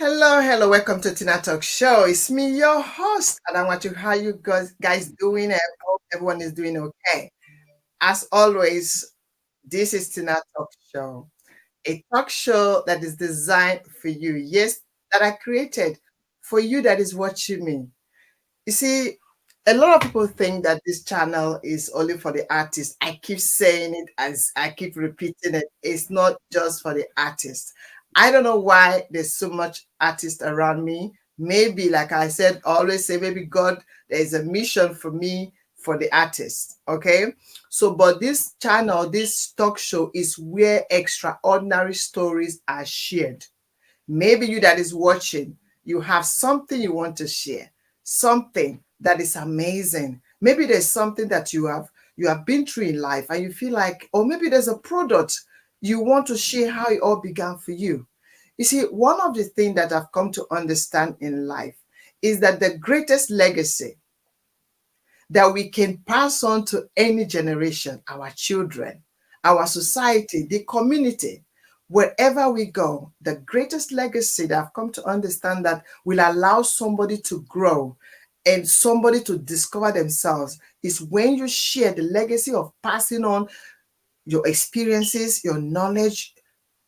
Hello, welcome to TinaTalks show. It's me, your host, and I want to how you guys doing. I hope everyone is doing okay. As always, this is TinaTalks show, a talk show that is designed for you. Yes, that I created for you that is watching me. You see, a lot of people think that this channel is only for the artists. I keep saying it as I keep repeating it. It's not just for the artists. I don't know why there's so much artists around me. Maybe, like I said, I always say, maybe God, there is a mission for me for the artists. Okay. So, but this channel, this talk show is where extraordinary stories are shared. Maybe you that is watching, you have something you want to share, something that is amazing. Maybe there's something that you have been through in life and you feel like, or maybe there's a product you want to share how it all began for you. You see, one of the things that I've come to understand in life is that the greatest legacy that we can pass on to any generation, our children, our society, the community, wherever we go, the greatest legacy that I've come to understand that will allow somebody to grow and somebody to discover themselves is when you share the legacy of passing on your experiences, your knowledge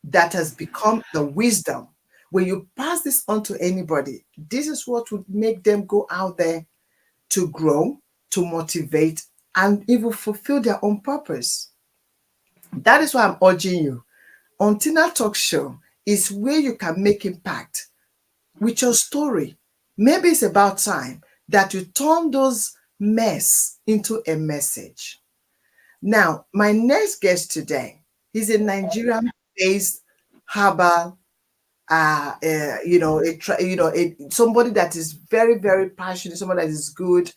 that has become the wisdom. When you pass this on to anybody, this is what would make them go out there to grow, to motivate, and even fulfill their own purpose. That is why I'm urging you. On Tina Talk Show is where you can make impact with your story. Maybe it's about time that you turn those mess into a message. Now, my next guest today is a Nigerian-based herbal somebody that is very, very passionate, somebody that is good,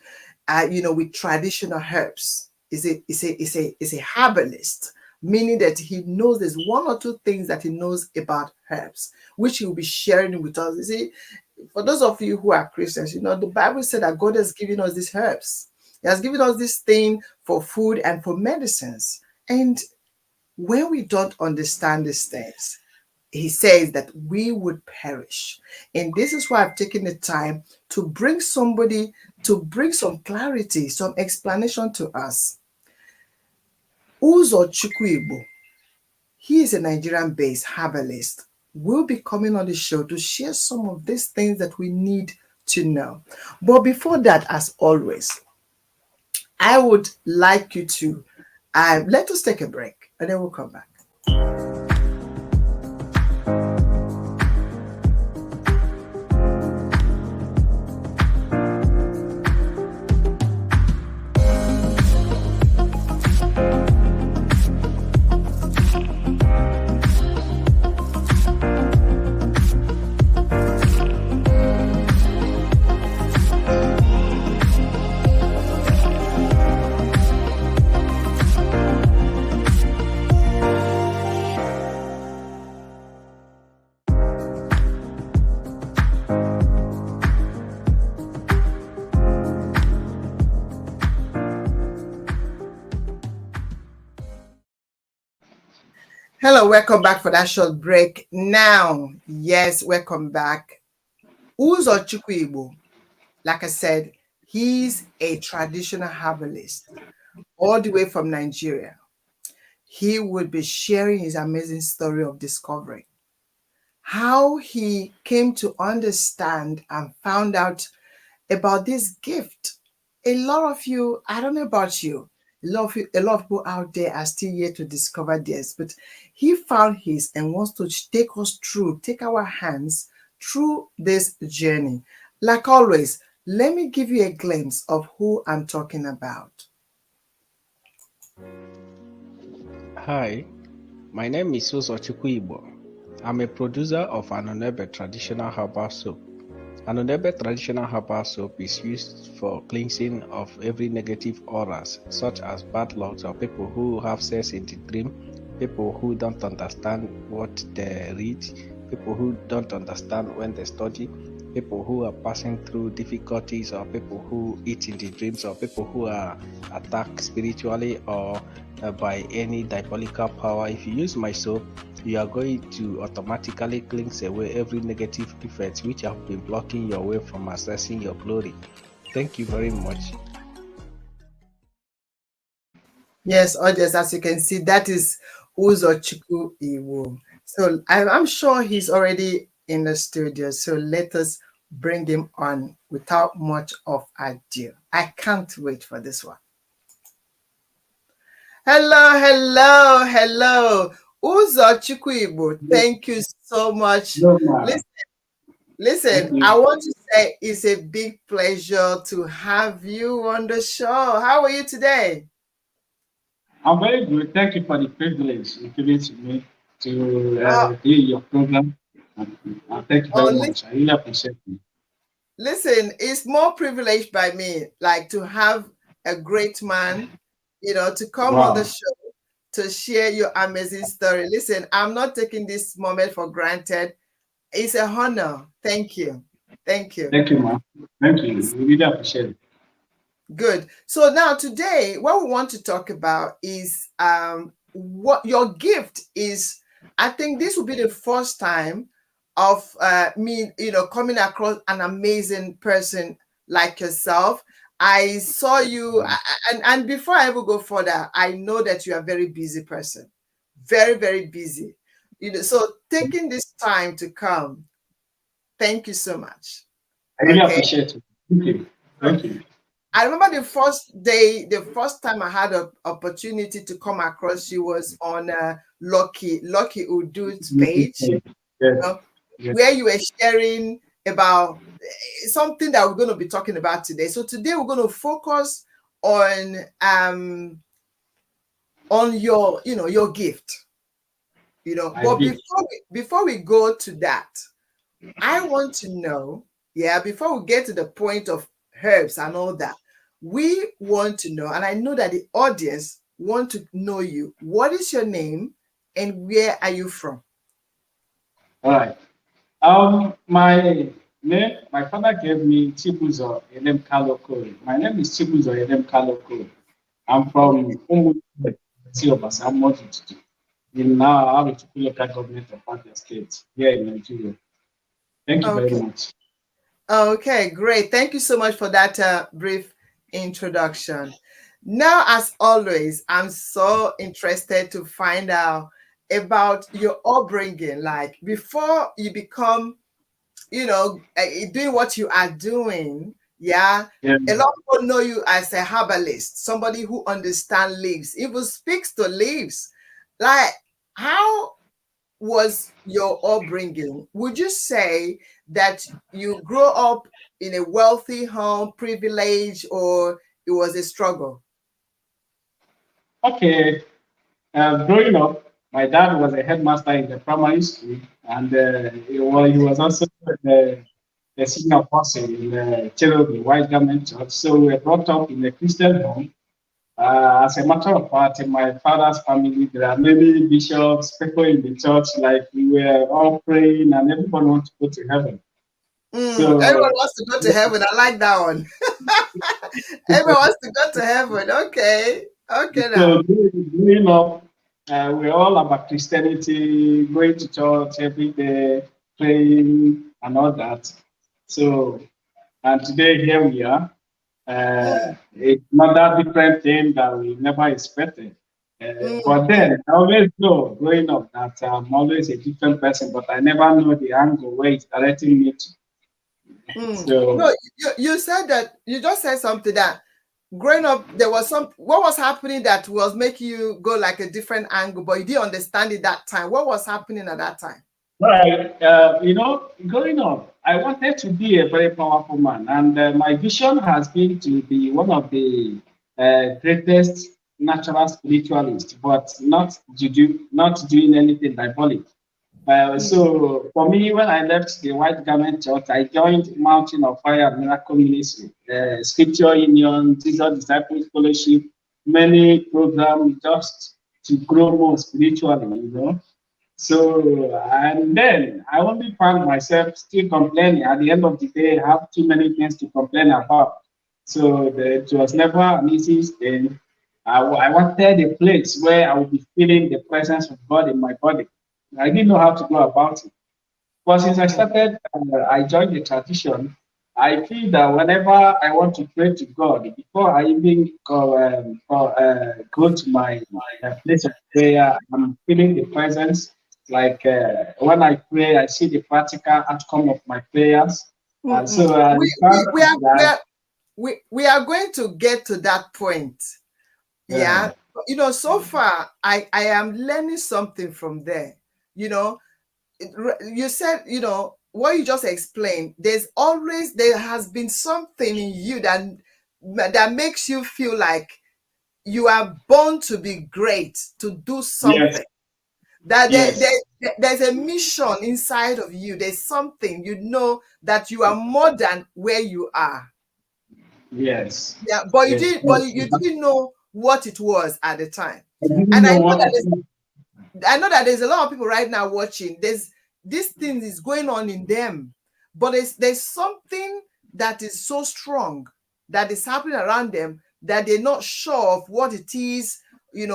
with traditional herbs. Is a herbalist, meaning that he knows there's one or two things that he knows about herbs, which he will be sharing with us. You see, for those of you who are Christians, the Bible said that God has given us these herbs. He has given us this thing for food and for medicines. And when we don't understand these things, he says that we would perish. And this is why I've taken the time to bring somebody to bring some clarity, some explanation to us. UZOCHUKWU IGBO, he is a Nigerian-based herbalist, will be coming on the show to share some of these things that we need to know. But before that, as always, I would like you to let us take a break and then we'll come back. Hello, welcome back for that short break. Now, yes, welcome back. UZOCHUKWU IGBO, like I said, he's a traditional herbalist all the way from Nigeria. He would be sharing his amazing story of discovery, how he came to understand and found out about this gift. A lot of you, I don't know about you, a lot of people out there are still yet to discover theirs, but he found his and wants to take us through, take our hands through this journey. Like always, let me give you a glimpse of who I'm talking about. Hi, my name is UZOCHUKWU IGBO. I'm a producer of Anonebe traditional herbal soap. Anonebe traditional herbal soap is used for cleansing of every negative auras, such as bad luck or people who have sex in the dream, people who don't understand what they read, people who don't understand when they study, people who are passing through difficulties, or people who eat in the dreams, or people who are attacked spiritually or by any diabolical power. If you use my soap, you are going to automatically cleanse away every negative effect which have been blocking your way from accessing your glory. Thank you very much. Yes, audience, as you can see, that is UZOCHUKWU IGBO. So I'm sure he's already in the studio. So let us bring him on without much of ado. I can't wait for this one. Hello, hello, hello. UZOCHUKWU IGBO, thank you so much. No, ma'am. Listen, I want to say it's a big pleasure to have you on the show. How are you today? I'm very good. Thank you for the privilege you given to me to Uh, do your program. Thank you very oh, much. I really appreciate it. listen, it's more privileged by me, like to have a great man, to come on the Wow. show to share your amazing story. Listen, I'm not taking this moment for granted. It's a honor. Thank you. Thank you. Thank you, ma'am. Thank you. We really appreciate it. Good. So now today, what we want to talk about is what your gift is. I think this will be the first time of me, coming across an amazing person like yourself. I saw you, and before I ever go further, I know that you are a very busy person, very, very busy. So taking this time to come, thank you so much. I really Okay. appreciate it. Thank you. Thank you. I remember the first day, the first time I had an opportunity to come across you was on Lucky Udu's page, Yes. Yes. where you were sharing about something that we're going to be talking about today. So today we're going to focus on your gift, I But did. before we go to that, I want to know, before we get to the point of herbs and all that, we want to know, and I know that the audience want to know you. What is your name and where are you from? All right. My name, my father gave me Chibuzo Elem Kaloko. My name is Chibuzo Elem Kaloko. I'm Okay. from Obasa, in now Aruchuku local government of Abia State here in Nigeria. Thank you very Okay. much. Okay, great. Thank you so much for that brief introduction. Now, as always, I'm so interested to find out about your upbringing. Like before you become doing what you are doing, yeah. Yeah. A lot of people know you as a herbalist, somebody who understands leaves, even speaks to leaves. Like, how was your upbringing? Would you say that you grew up in a wealthy home, privilege, or it was a struggle? Okay. Growing up, my dad was a headmaster in the primary school, and he was also the senior apostle in the Cherokee White Garment Church. So we were brought up in a Christian home. As a matter of fact, in my father's family, there are many bishops, people in the church, like we were all praying, and everyone wants to go to heaven. Everyone So, wants to go to heaven. I like that one. Everyone wants to go to heaven. Okay. Okay so now. growing up, we're all about Christianity, going to church every day, praying, and all that. So, and today here we are. Mm, It's another different thing that we never expected. mm, But mm, then I always know growing up that I'm always a different person, but I never know the angle where it's directing me to. So No, you said that you just said something that growing up there was what was happening that was making you go like a different angle, but you didn't understand it that time. What was happening at that time? right, growing up, I wanted to be a very powerful man, and my vision has been to be one of the greatest natural spiritualists, but not doing anything diabolic. Mm, So for me, when I left the White Garment Church, I joined Mountain of Fire Miracle Ministry, Scripture Union, Jesus Disciples Fellowship, many programs just to grow more spiritually. So, and then I only found myself still complaining. At the end of the day, I have too many things to complain about. So it was never an easy thing. I wanted a place where I would be feeling the presence of God in my body. I didn't know how to go about it. But since I started, I joined the tradition. I feel that whenever I want to pray to God, before I even go to my place of prayer, I'm feeling the presence. Like when I pray, I see the practical outcome of my prayers. And Mm-mm. so I found that, We are going to get to that point. uh, Yeah. So far, I am learning something from there. You know, you said, what you just explained, there has been something in you that makes you feel like you are born to be great, to do yes, something. That yes, there's a mission inside of you. There's something, that you are more than where you are. yes, Yeah, but you yes. didn't but you didn't know what it was at the time. I didn't And know what it was. I know that there's a lot of people right now watching. This thing is going on in them, but there's something that is so strong that is happening around them that they're not sure of what it is. They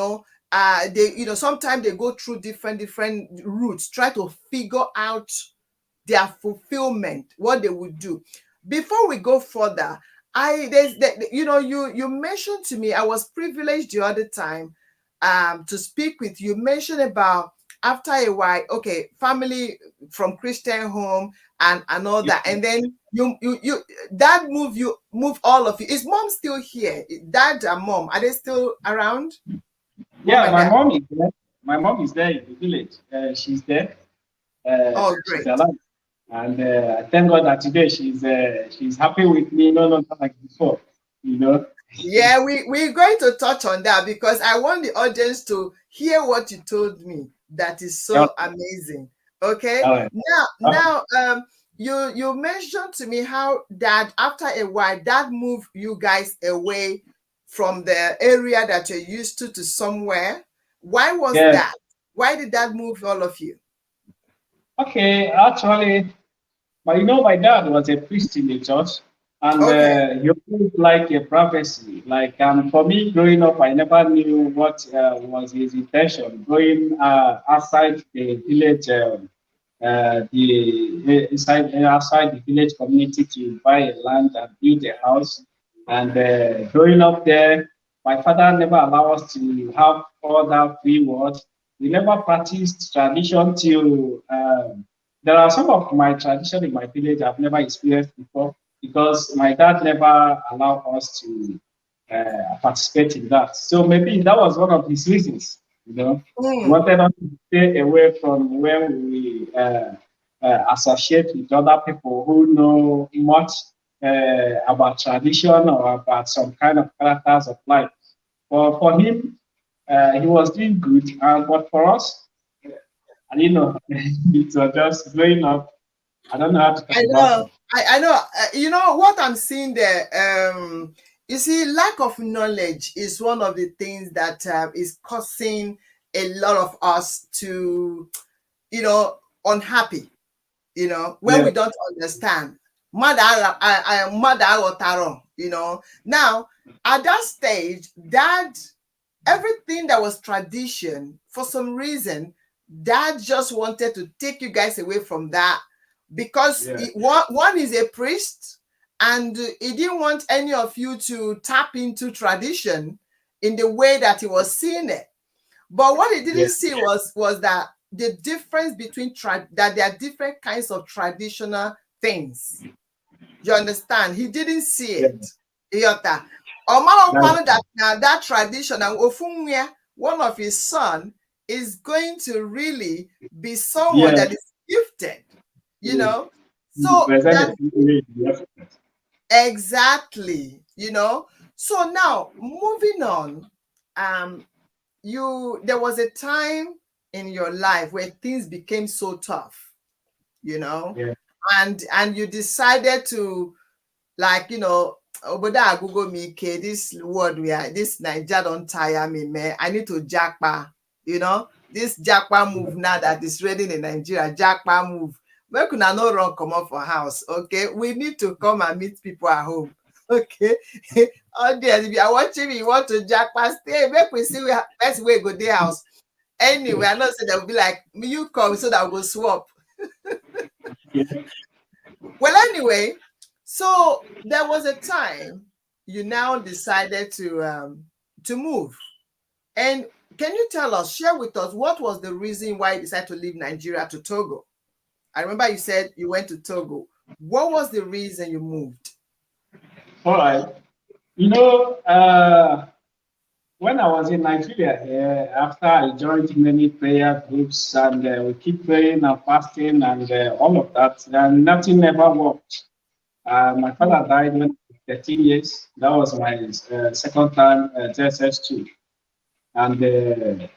sometimes they go through different routes, try to figure out their fulfillment, what they would do. Before we go further, you mentioned to me, I was privileged the other time to speak with you. Mentioned about after a while, okay, family from Christian home and all that, and then you dad move all of you. Is mom still here? Dad and mom, are they still around? Mom Yeah, and my dad. mom is there. My mom is there in the village. She's there. Oh, She's great. alive. And I thank God that today she's happy with me, no longer like before. You know. Yeah, we're going to touch on that because I want the audience to hear what you told me. That is Yeah. so amazing. Okay. All right. Now, Okay. now, you mentioned to me how that after a while that moved you guys away from the area that you're used to somewhere. Why was Yeah. that? Why did that move all of you? Okay. Actually, but my dad was a priest in the church, and Okay. he always like a prophecy. Like for me, growing up, I never knew what was his intention. Going outside the village, outside the village community to buy a land and build a house. And growing up there, my father never allowed us to have all that free word. We never practiced tradition till there are some of my tradition in my village I've never experienced before because my dad never allowed us to participate in that. So maybe that was one of his reasons. He Mm. wanted us to stay away from where we associate with other people who know much about tradition or about some kind of characters of life. For him, he was doing good, but for us, I didn't know. It was just growing up. I don't know how to talk I about know. it. I know. You know what I'm seeing there. You see, lack of knowledge is one of the things that is causing a lot of us to, unhappy. When Yeah, we don't understand. Mother aghọtara. Now at that stage, that everything that was tradition, for some reason, dad just wanted to take you guys away from that because yeah, one is a priest and he didn't want any of you to tap into tradition in the way that he was seeing it. But what he yeah, didn't see was that the difference between that there are different kinds of traditional things. You understand? He didn't see yeah. it. Iota. Omar That's that now that tradition and Ofunwia, one of his son, is going to really be someone yeah. that is gifted, you Yeah. know. You So present that it in the way. exactly. So now moving on, there was a time in your life where things became so tough, you know, Yeah, and you decided to, like, obodo agugo me ike, this word this Naija don't tire me, man. I need to jackpa, you know. this Jackpot move now that is ready in Nigeria, Jackpot move. Where could I no run come up for house? Okay, we need to come and meet people at home. Okay, audience, if you are watching me, you want to Jackpot, stay. Make we see where best way go their house. Anyway, I know so they'll be like, you come so that we'll swap. Well, anyway, so there was a time you now decided to move. And can you tell us, share with us, what was the reason why you decided to leave Nigeria to Togo? I remember you said you went to Togo. What was the reason you moved? All right. You know, when I was in Nigeria, after I joined many prayer groups and we keep praying and fasting and all of that, and nothing ever worked. My father died when I was 13 years. That was my second time JSS2. And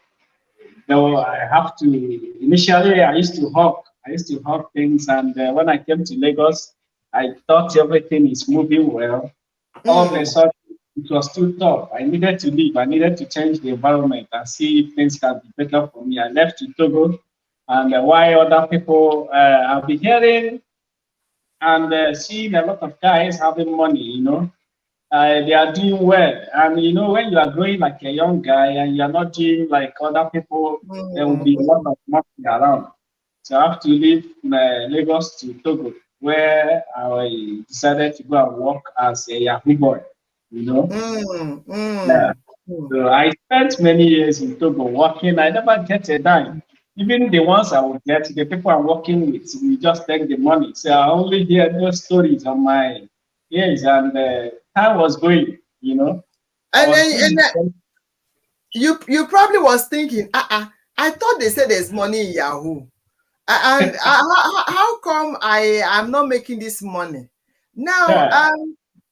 though I have to, initially I used to hawk things. And when I came to Lagos, I thought everything is moving well. All of a sudden, it was too tough. I needed to leave. I needed to change the environment and see if things can be better for me. I left to Togo, and why other people I've been hearing and seeing a lot of guys having money, they are doing well. And when you are growing like a young guy and you are not doing like other people, there will be a lot of money around. So I have to leave Lagos to Togo, where I decided to go and work as a Yahoo boy. You know, yeah. So I spent many years in Togo working. I never get a dime. Even the ones I would get, the people I'm working with, we just take the money. So I only hear those stories on my ears, and time was going. I And was then still. you probably was thinking, I thought they said there's money in Yahoo. And how come I am not making this money now? Yeah.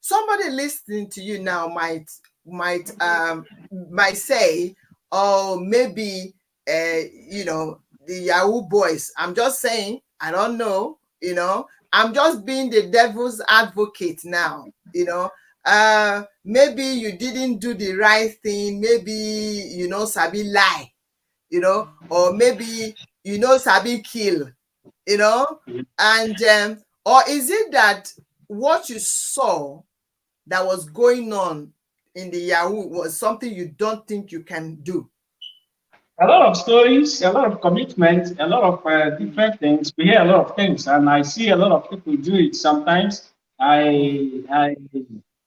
Somebody listening to you now might say, oh, maybe the Yahoo boys. I'm just saying, I don't know. I'm just being the devil's advocate now. Maybe you didn't do the right thing. Maybe sabi lie. Or maybe sabi kill, and or is it that what you saw that was going on in the Yahoo was something you don't think you can do? A lot of stories, a lot of commitment, a lot of different things. We hear a lot of things, and I see a lot of people do it. Sometimes I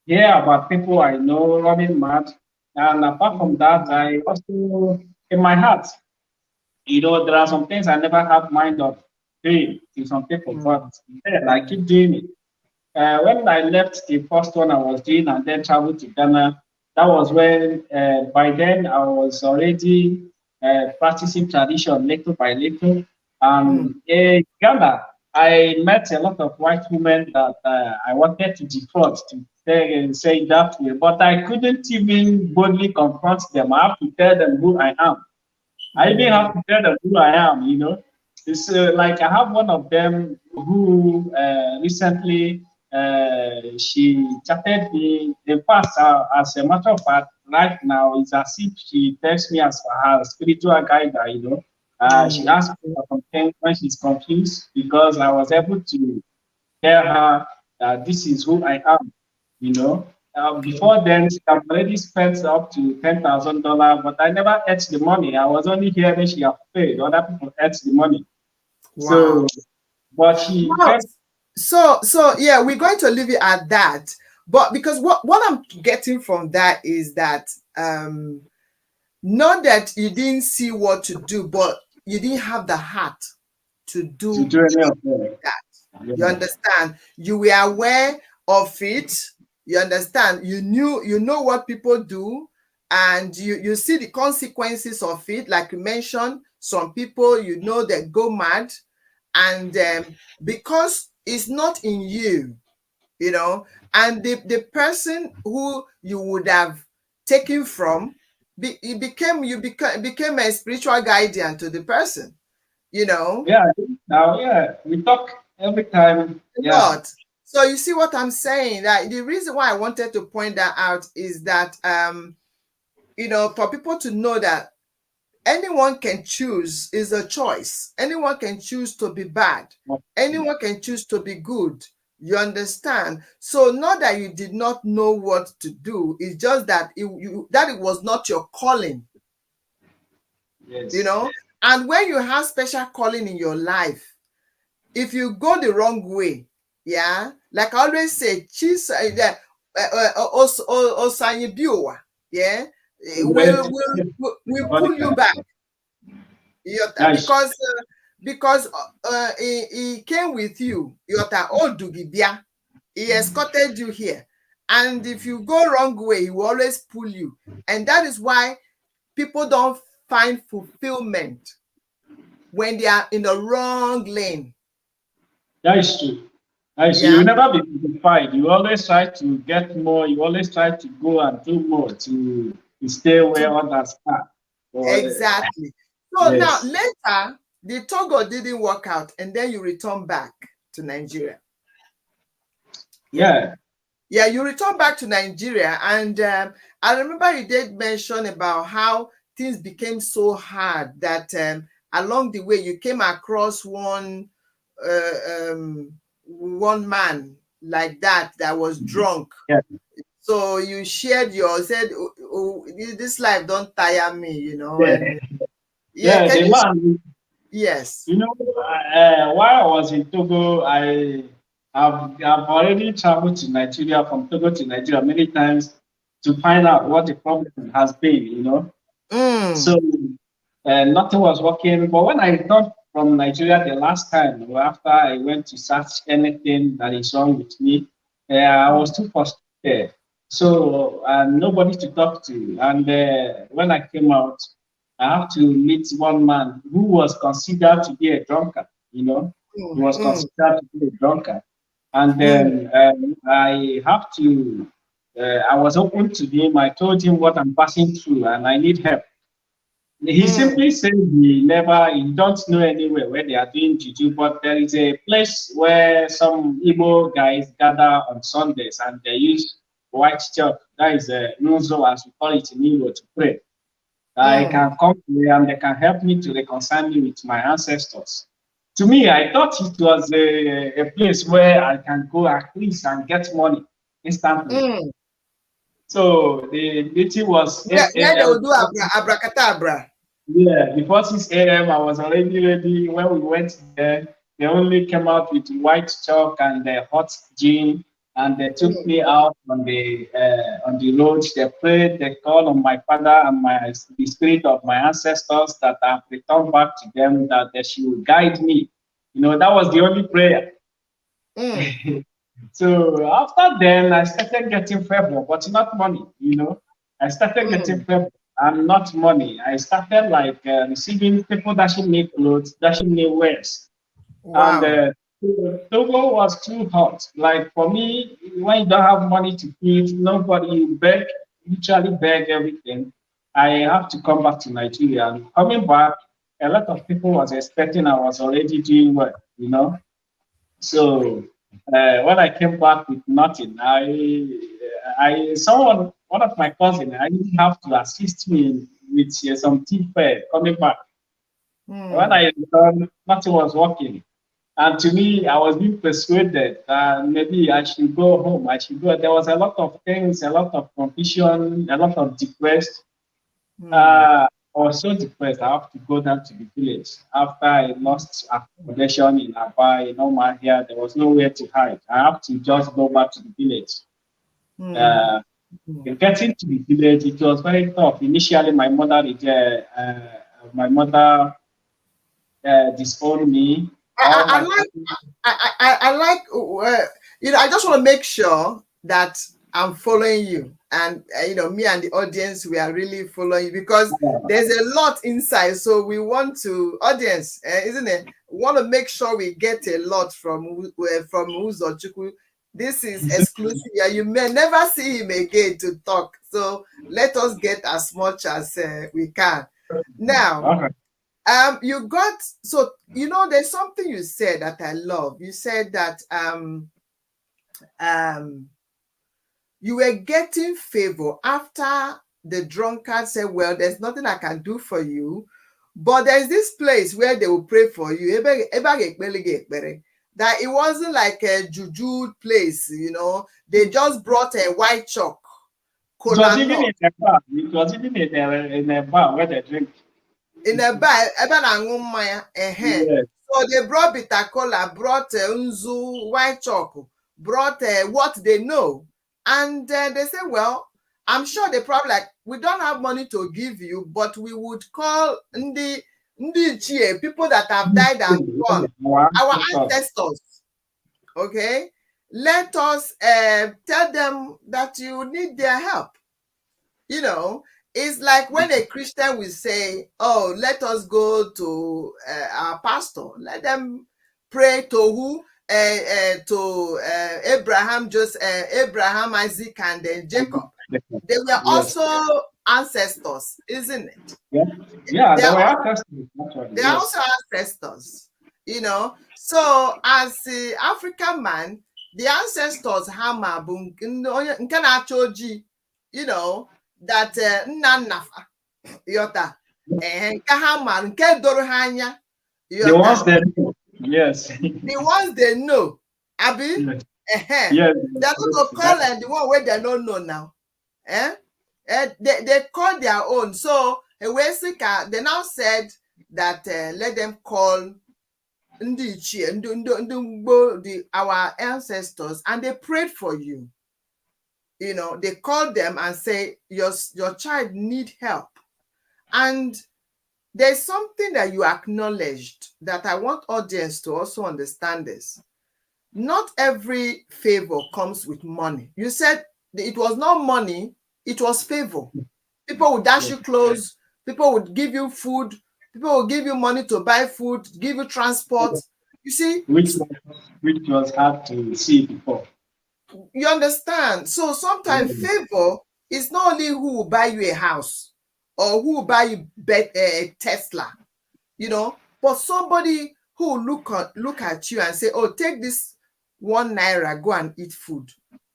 hear about people I know running mad, and apart from that, I also in my heart, there are some things I never have mind of doing to some people, but yeah, I keep doing it. When I left the first one I was doing and then traveled to Ghana, that was when by then I was already practicing tradition little by little. And in Ghana, I met a lot of white women that I wanted to defraud to say that way, but I couldn't even boldly confront them. I have to tell them who I am. I even have to tell them who I am. It's like I have one of them who recently she chatted me. In fact, as a matter of fact, right now it's as if she takes me as her spiritual guide. She asked me for something when she's confused because I was able to tell her that this is who I am. You know, before then, she had already spent up to $10,000, but I never ate the money. I was only hearing she had paid. Other people ate the money. Wow. So, but she Wow. felt. So yeah, we're going to leave it at that. But because what I'm getting from that is that not that you didn't see what to do, but you didn't have the heart to do To any of them. that. You understand? You were aware of it. You understand? You know what people do, and you see the consequences of it. Like you mentioned, some people that go mad, and because it's not in you, and the person who you would have taken from became a spiritual guardian to the person. Yeah, now, yeah, we talk every time. A Yeah, lot. So you see what I'm saying? That the reason why I wanted to point that out is that for people to know that anyone can choose, is a choice. Anyone can choose to be bad. Anyone can choose to be good. You understand? So not that you did not know what to do, it's just that it was not your calling. Yes. You know, and when you have special calling in your life, if you go the wrong way, yeah, like I always say, yeah, Great. will pull you back. Nice. Because he came with you. He escorted you here. And if you go wrong way, he will always pull you. And that is why people don't find fulfillment when they are in the wrong lane. That is true. That is true. You Yeah, will never be satisfied. You always try to get more. You always try to go and do more to stay where to others are. Or, exactly. So now yes. later the Togo didn't work out, and then you return back to Nigeria. Yeah. Yeah. Yeah, you return back to Nigeria, and I remember you did mention about how things became so hard that along the way you came across one man like that was drunk. Yeah. So you said, oh, this life don't tire me, you know, Yeah. and yeah, Yeah. can The you? man. Yes. You know, while I was in Togo, I've already traveled to Nigeria, from Togo to Nigeria many times, to find out what the problem has been. Mm, So nothing was working. But when I returned from Nigeria the last time, or after I went to search anything that is wrong with me, I was too frustrated. So nobody to talk to. And when I came out, I have to meet one man who was considered to be a drunkard. He mm, was mm, considered to be a drunkard. And mm, then I have to, I was open to him. I told him what I'm passing through and I need help. He mm, simply said he don't know anywhere where they are doing juju, but there is a place where some Igbo guys gather on Sundays and they use white chalk, that is a nuzo as we call it in Igbo, to pray. I mm, can come here and they can help me to reconcile me with my ancestors. To me, I thought it was a place where I can go at least and get money instantly. mm. So the meeting was Where 8 they will a.m. do abracadabra. Yeah, before 6 a.m., I was already ready. When we went there, they only came out with white chalk and hot gin, and they took Mm, me out on the road. They prayed, they called on my father and the spirit of my ancestors that I've returned back to them, that they should guide me. That was the only prayer. mm, So after then, I started getting favor, but not money. I started getting mm. favor and not money. I started like receiving people dashing me clothes, dashing me wares. And Wow. Togo was too hot. Like for me, when you don't have money to feed, nobody, you beg, literally beg everything. I have to come back to Nigeria. And coming back, a lot of people was expecting I was already doing well. So when I came back with nothing, one of my cousins, I didn't have to assist me with some tea fare coming back. When Mm, I returned, nothing was working. And to me, I was being persuaded that maybe I should go home. I should go. There was a lot of things, a lot of confusion, a lot of depressed. mm, I was so depressed. I have to go down to the village. After I lost accommodation in Aba, my here, there was nowhere to hide. I have to just go back to the village. mm, Uh, mm. Getting to the village, it was very tough. Initially, my mother disowned me. All I my like family. I like I just want to make sure that I'm following you, and me and the audience, we are really following you, because there's a lot inside, so we want to, audience, isn't it, want to make sure we get a lot from UZOCHUKWU. This is exclusive. Yeah, you may never see him again to talk, so let us get as much as we can now. Okay. You got, so there's something you said that I love. You said that um you were getting favor after the drunkard said, well, there's nothing I can do for you, But there's this place where they will pray for you. That it wasn't like a juju place, you know. They just brought a white chalk, It was even kola in a bar. It was even in a bar where they drink. in a bar, Yes. So they brought bitter cola, brought unzu, white chalk, brought what they know. And they say, well, I'm sure they probably like, we don't have money to give you, but we would call the people that have died and gone, our ancestors. Okay, let us tell them that you need their help. You know, it's like when a Christian will say, oh, let us go to our pastor, let them pray to who? To Abraham, just Abraham, Isaac, and then Jacob. They were Yes. also ancestors, isn't it? Yeah, yeah, They they are, were ancestors, actually. they are also Yes. ancestors, you know. So as the African man, the ancestors hama bụ nke na-acha ojii, you know, that nna nna yọta nke ha mara nke doro ha anya The ones yọta, that yes. the ones they know, abi Yes. they Yes. are going to call the one where they don't know now. They call their own. So they now said that let them call our ancestors, and they prayed for you. You know, they called them and say your child need help. And there's something that you acknowledged that I want audience to also understand this. Not every favor comes with money. You said it was not money, it was favor. People would dash you clothes, people would give you food, people would give you money to buy food, give you transport. You see, Which was hard to see before. you understand? So sometimes favor is not only who will buy you a house or who will buy you a Tesla, you know, but somebody who will look at you and say, oh, take this ₦1, go and eat food.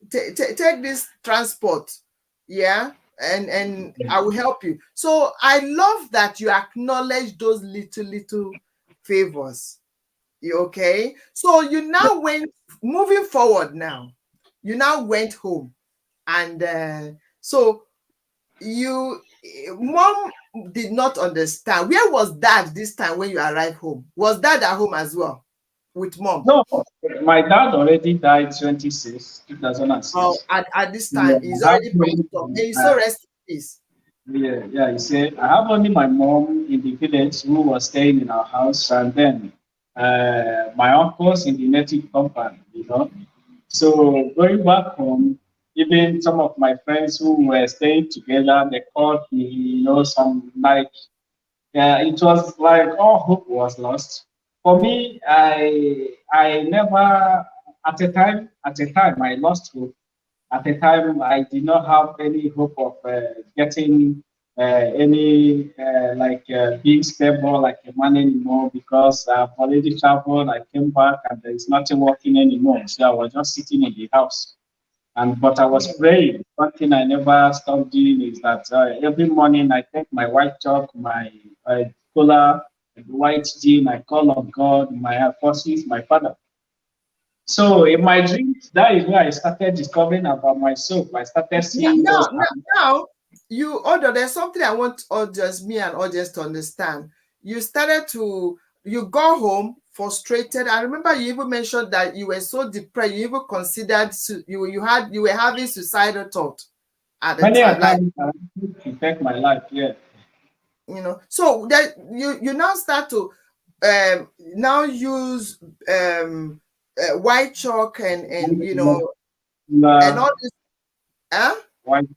Take this transport, yeah, and I will help you. So I love that you acknowledge those little favors. You okay? So you now went, moving forward now, you now went home, and so mom did not understand. Where was dad this time when you arrived home? Was dad at home as well with mom? No, my dad already died 2006. Oh, at this time, he's already passed on. And so rest in peace. Yeah. He said I have only my mom in the village who was staying in our house, and then my uncles in the native compound. You know, so going back home, even some of my friends who were staying together, they called me. You know, some like it was like all hope was lost. For me, I never at a time I lost hope. At the time, I did not have any hope of getting any being stable like a man anymore because I've already traveled. I came back and there is nothing working anymore. So I was just sitting in the house. But I was praying. One thing I never stopped doing is that every morning I take my white chalk, my cola, white gin. I call on God, my forces, my Father. So in my dreams, that is where I started discovering about myself. I started seeing those. Now, you order. There's something I want me and audience to understand. You got home frustrated. I remember you even mentioned that you were so depressed. You even considered you were having suicidal thought at the Many time. times I to take my life. Yeah. You know, so that you now start to now use white chalk and you know and all this white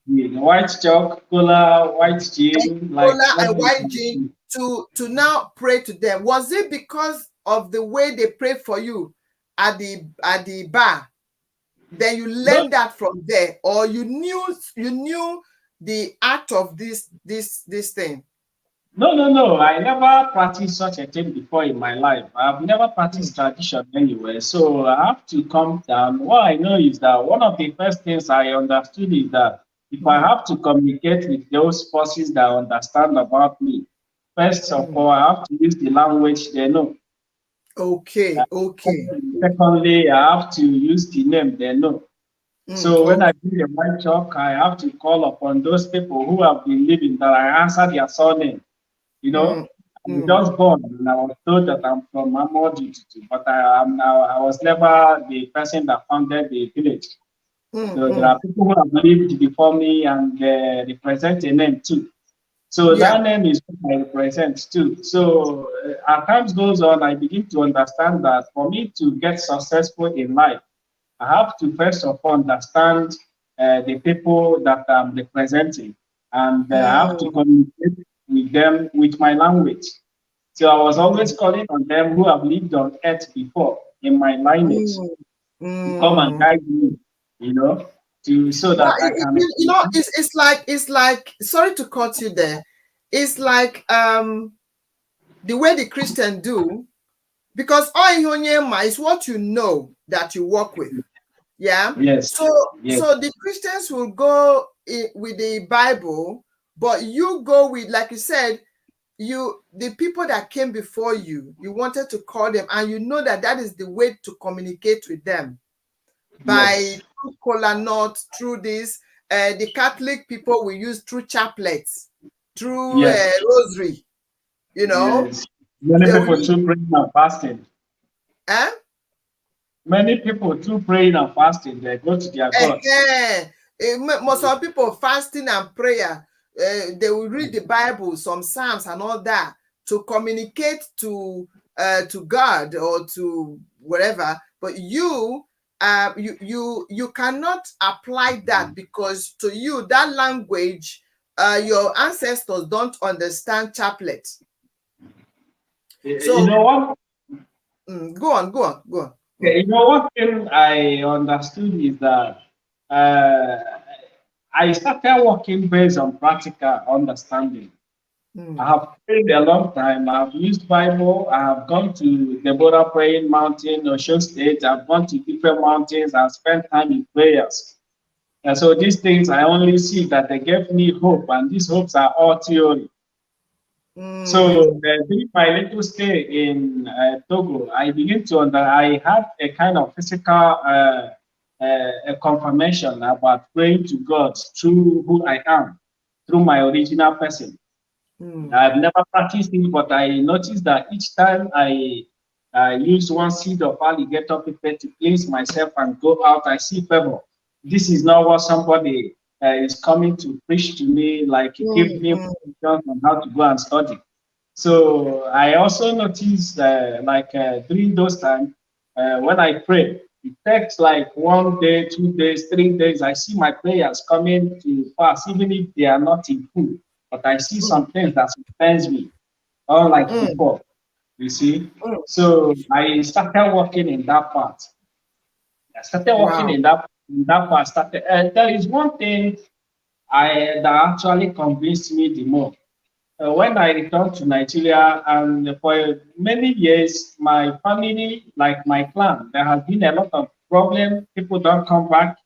chalk, cola, white gin, like cola and white gin to now pray to them. Was it because of the way they prayed for you at the bar? Then you learned that from there, or you knew the art of this thing? No. I never practiced such a thing before in my life. I've never practiced tradition anywhere. So I have to come down. What I know is that one of the first things I understood is that if I have to communicate with those forces that understand about me, First of all, I have to use the language they know. Okay, okay. Secondly, I have to use the name they know. So when Okay. I do the mic talk, I have to call upon those people who have been living that I answer their surname. You know, Mm, I'm mm, just born and I was told that I'm from Mamodi, but I was never the person that founded the village. mm, So there mm. are people who have lived before me and represent a name too. So Yeah. that name is what I represent too. So as time goes on, I begin to understand that for me to get successful in life, I have to first of all understand the people that I'm representing, and I have to Mm, communicate with them with my language. So I was always mm, calling on them who have lived on earth before in my lineage mm, to come and mm. guide me, you know, to so But that I can. it's like sorry to cut you there. It's like the way the Christian do, because Oihonyema is what you know that you work with. Yeah. Yes, So yes, so the Christians will go with the Bible, but you go with, like you said, the people that came before you, you wanted to call them, and you know that that is the way to communicate with them, by yes, through kola nut, through this. The Catholic people will use through chaplets, through yes, rosary. You know, yes. Many they will people use. too praying and fasting. Eh? Many people too praying and fasting. They go to their gods. Some people fasting and prayer, they will read the Bible, some Psalms and all that, to communicate to God or to wherever. But you cannot apply that, because to you that language, your ancestors don't understand chaplet. You So know what? go on, go on, go on. You know what thing I understood is that uh, I started working based on practical understanding. I Mm, have prayed a long time. I've used Bible. I have gone to Deborah Praying Mountain, Ocean State. I've gone to different mountains. I've spent time in prayers. And so these things I only see that they gave me hope, and these hopes are all theory. So mm, during my little stay in Togo, I begin to I had a kind of physical a confirmation about praying to God through who I am, through my original person. mm, I've never practiced it, but I noticed that each time I use one seed of alligator pepper to cleanse myself and go out, I see favor. This is not what somebody is coming to preach to me, like give mm, me mm, instructions on how to go and study. So I also noticed, during those times, when I pray, it takes like 1 day, 2 days, 3 days. I see my prayers coming to pass, even if they are not in full. But I see mm, some things that surprise me, unlike mm, before. You see, mm. so I started working in that part. I started working Wow. in that part. Started, and there is one thing that actually convinced me the more when I returned to Nigeria, and for many years, my family, like my clan, there has been a lot of problem. People don't come back.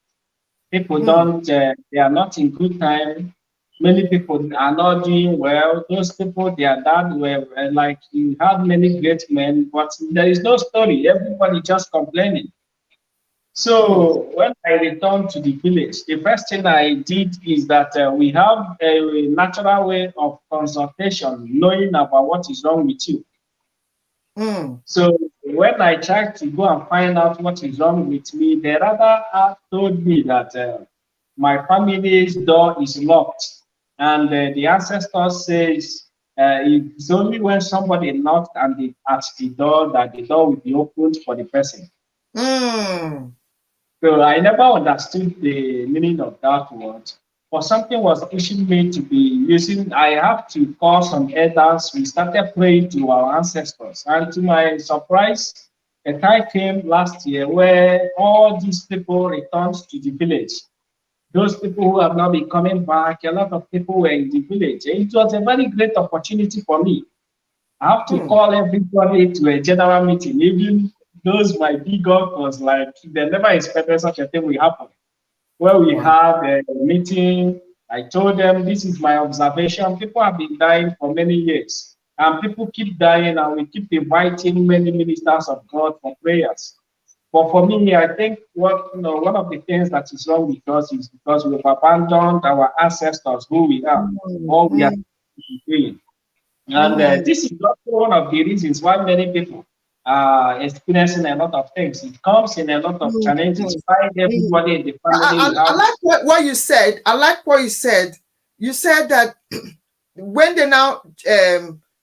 People Mm, don't. They are not in good time. Many people are not doing well. Those people, their dad were like you had many great men, but there is no story. Everybody just complaining. mm, So when I returned to the village, the first thing I did is that we have a natural way of consultation, knowing about what is wrong with you. mm, So when I tried to go and find out what is wrong with me, they rather told me that my family's door is locked, and the ancestor says it's only when somebody knocked at the door that the door will be opened for the person. mm, So I never understood the meaning of that word. But something was pushing me to be using, I have to call some elders. We started praying to our ancestors. And to my surprise, a time came last year where all these people returned to the village. Those people who have now been coming back, a lot of people were in the village. It was a very great opportunity for me. I have to mm. call everybody to a general meeting. Even those my big uncles, like they never expected such a thing will happen. Where we Wow. had a meeting, I told them this is my observation. People have been dying for many years. and people keep dying, and we keep inviting many ministers of God for prayers. But for me, I think one of the things that is wrong with us is because we've abandoned our ancestors, who we are, all we are Mm, doing. And mm, this is also one of the reasons why many people are experiencing a lot of things. It comes in a lot of mm, challenges. mm, Find mm. everybody in the family I, will I have. like what you said. I like what you said. You said that when they now,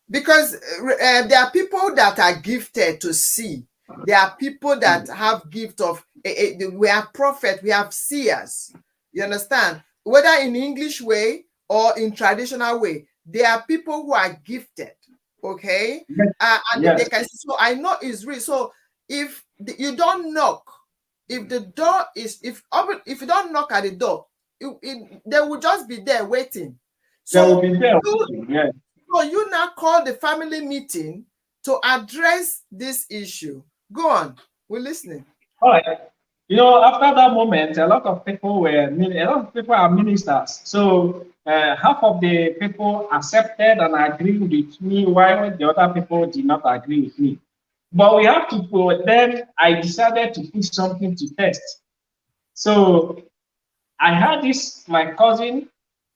because there are people that are gifted to see. There are people that have gift of, we have prophet, we have seers. You understand? Whether in English way or in traditional way, there are people who are gifted. Okay, Yes, and they yes, can. So I know it's real. So if you don't knock, if the door is if you don't knock at the door, they will just be there waiting. they will So be there. you Yes. so you now call the family meeting to address this issue. Go on, we're listening. All right. After that moment, a lot of people are ministers. So half of the people accepted and agreed with me, while the other people did not agree with me. But we have to put, then I decided to put something to test. So I had this, my cousin,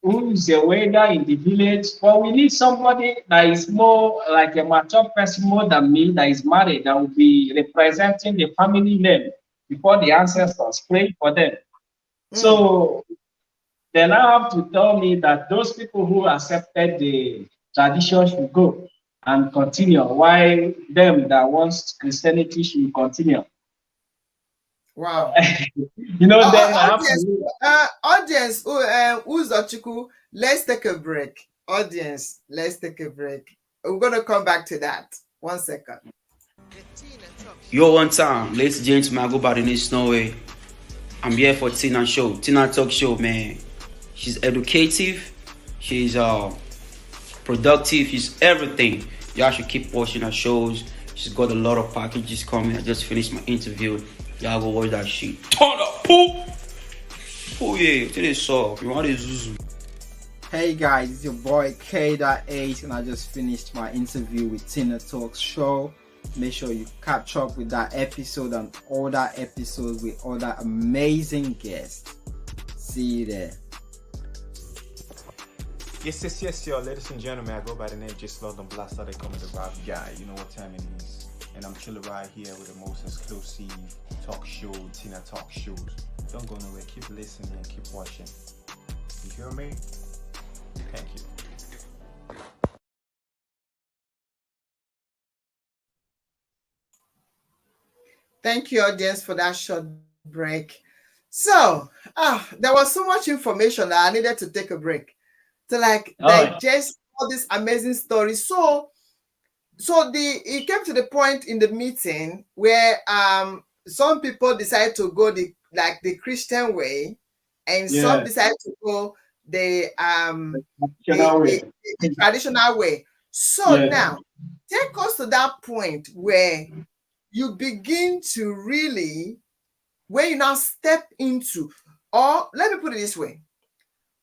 who is a waiter in the village, but we need somebody that is more like a mature person, more than me, that is married, that will be representing the family name before the ancestors, praying for them. Mm, So they now have to tell me that those people who accepted the tradition should go and continue, while them that wants Christianity should continue. wow. Then I have Audience, to. audience, UZOCHUKWU, let's take a break. Audience, let's take a break. We're gonna come back to that. 1 second. Yo, one time, ladies and gentlemen, I go by the name Snowway. I'm here for Tina Show, Tina Talk Show, man. She's educative, she's productive, she's everything. Y'all should keep watching her shows. She's got a lot of packages coming. I just finished my interview. Y'all go watch that shit. Turn up, poop! Oh yeah, today so you want to Zuzu. Hey guys, it's your boy K.H, and I just finished my interview with TinaTalks show. Make sure you catch up with that episode and other episodes with other amazing guests. See you there. Yes, yo, ladies and gentlemen, I go by the name Just Lord and Blaster. They call me the rap guy. You know what time it is. And I'm chilling right here with the most exclusive talk show, Tina Talk shows. Don't go nowhere. Keep listening and keep watching. You hear me? Thank you. Thank you, audience, for that short break. So, there was so much information that I needed to take a break to digest all this amazing story. So it came to the point in the meeting where some people decided to go the Christian way, and some decided to go the traditional way. So now, take us to that point where you begin to really, when you now step into, or let me put it this way,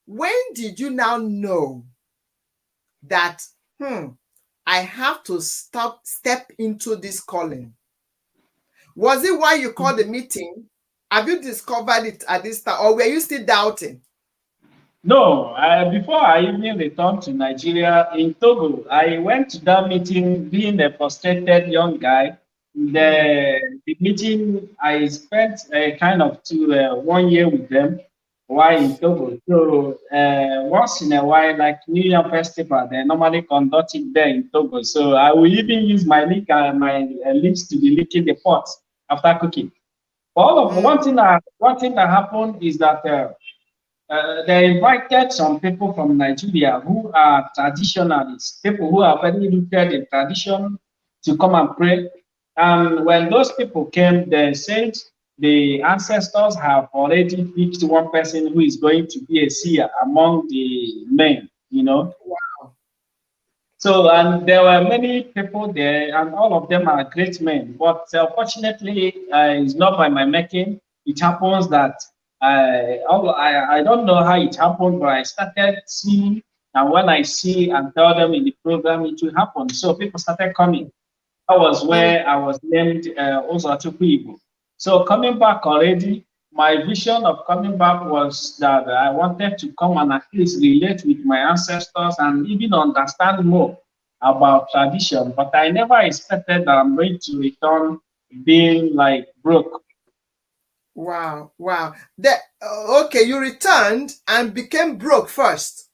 when did you now know that I have to step into this calling? Was it why you called the meeting? Have you discovered it at this time, or were you still doubting? No, before I even returned to Nigeria, in Togo, I went to that meeting being a frustrated young guy. The meeting, I spent kind of 1 year with them while in Togo. So once in a while, like New Year Festival, they normally conduct it there in Togo. So I will even use my lips to be licking the pot after cooking. One thing that happened is that they invited some people from Nigeria who are traditionalists, people who are very rooted in tradition, to come and pray. And when those people came, they said the ancestors have already picked one person who is going to be a seer among the men, Wow. So, and there were many people there, and all of them are great men. But unfortunately, it's not by my making. It happens that I don't know how it happened, but I started seeing And when I see and tell them in the program, it will happen. So people started coming. That was where I was named UZOCHUKWU IGBO. So coming back already, my vision of coming back was that I wanted to come and at least relate with my ancestors and even understand more about tradition. But I never expected that I'm going to return being like broke. Wow, wow. Okay, you returned and became broke first.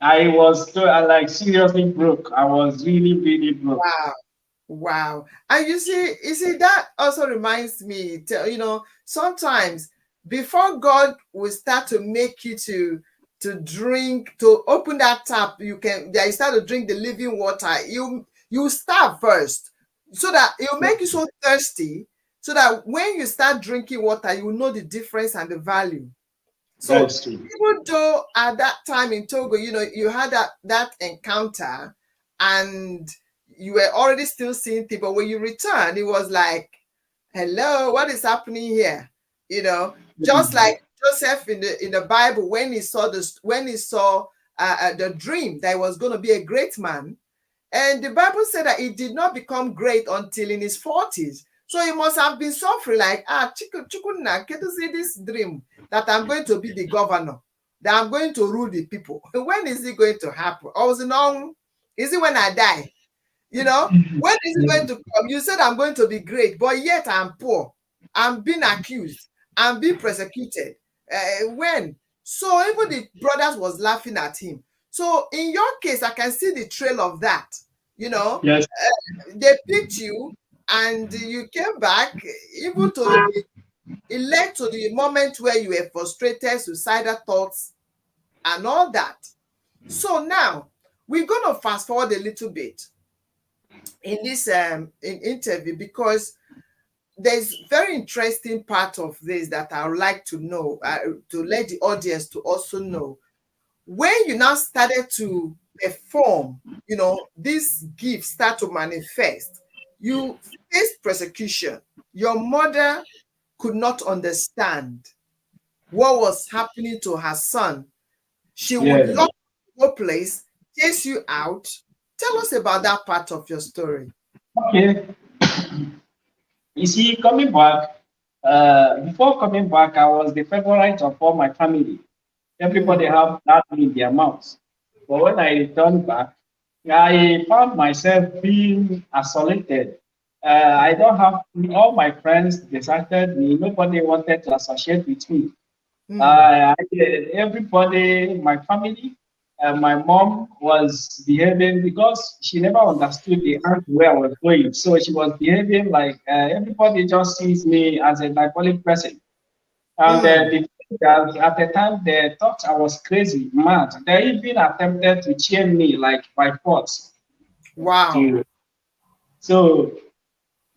I was like seriously broke. I was really, really broke. Wow. Wow. And you see, that also reminds me, sometimes before God will start to make you to drink, to open that tap, you start to drink the living water. You starve first, so that it'll make you so thirsty, so that when you start drinking water, you will know the difference and the value. So That's true. even though at that time in Togo, you had that encounter and you were already still seeing things, but when you returned, it was like, hello, what is happening here? Just like Joseph in the Bible, when he saw the dream that he was going to be a great man, and the Bible said that he did not become great until in his 40s. So he must have been suffering like, Chukwunna, can't you see this dream that I'm going to be the governor, that I'm going to rule the people? When is it going to happen? Or is it when I die? When is it going to come? You said I'm going to be great, but yet I'm poor. I'm being accused. I'm being persecuted. When? So even the brothers was laughing at him. So in your case, I can see the trail of that. Yes. They picked you and you came back, even to it led to the moment where you were frustrated, suicidal thoughts, and all that. So now we're going to fast forward a little bit in this interview, because there's very interesting part of this that I would like to know, to let the audience to also know. When you now started to perform, this gift start to manifest, you faced persecution. Your mother could not understand what was happening to her son. She would lock your place, chase you out. Tell us about that part of your story. Okay. You see, coming back, before coming back, I was the favorite of all my family. Everybody have that in their mouths. But when I returned back, I found myself being isolated. I don't have all my friends deserted me. Nobody wanted to associate with me. Everybody, my family, my mom was behaving because she never understood the angle where I was going. So she was behaving like everybody just sees me as a diabolic person. And at the time, they thought I was crazy, mad. They even attempted to chain me like by force. Wow. So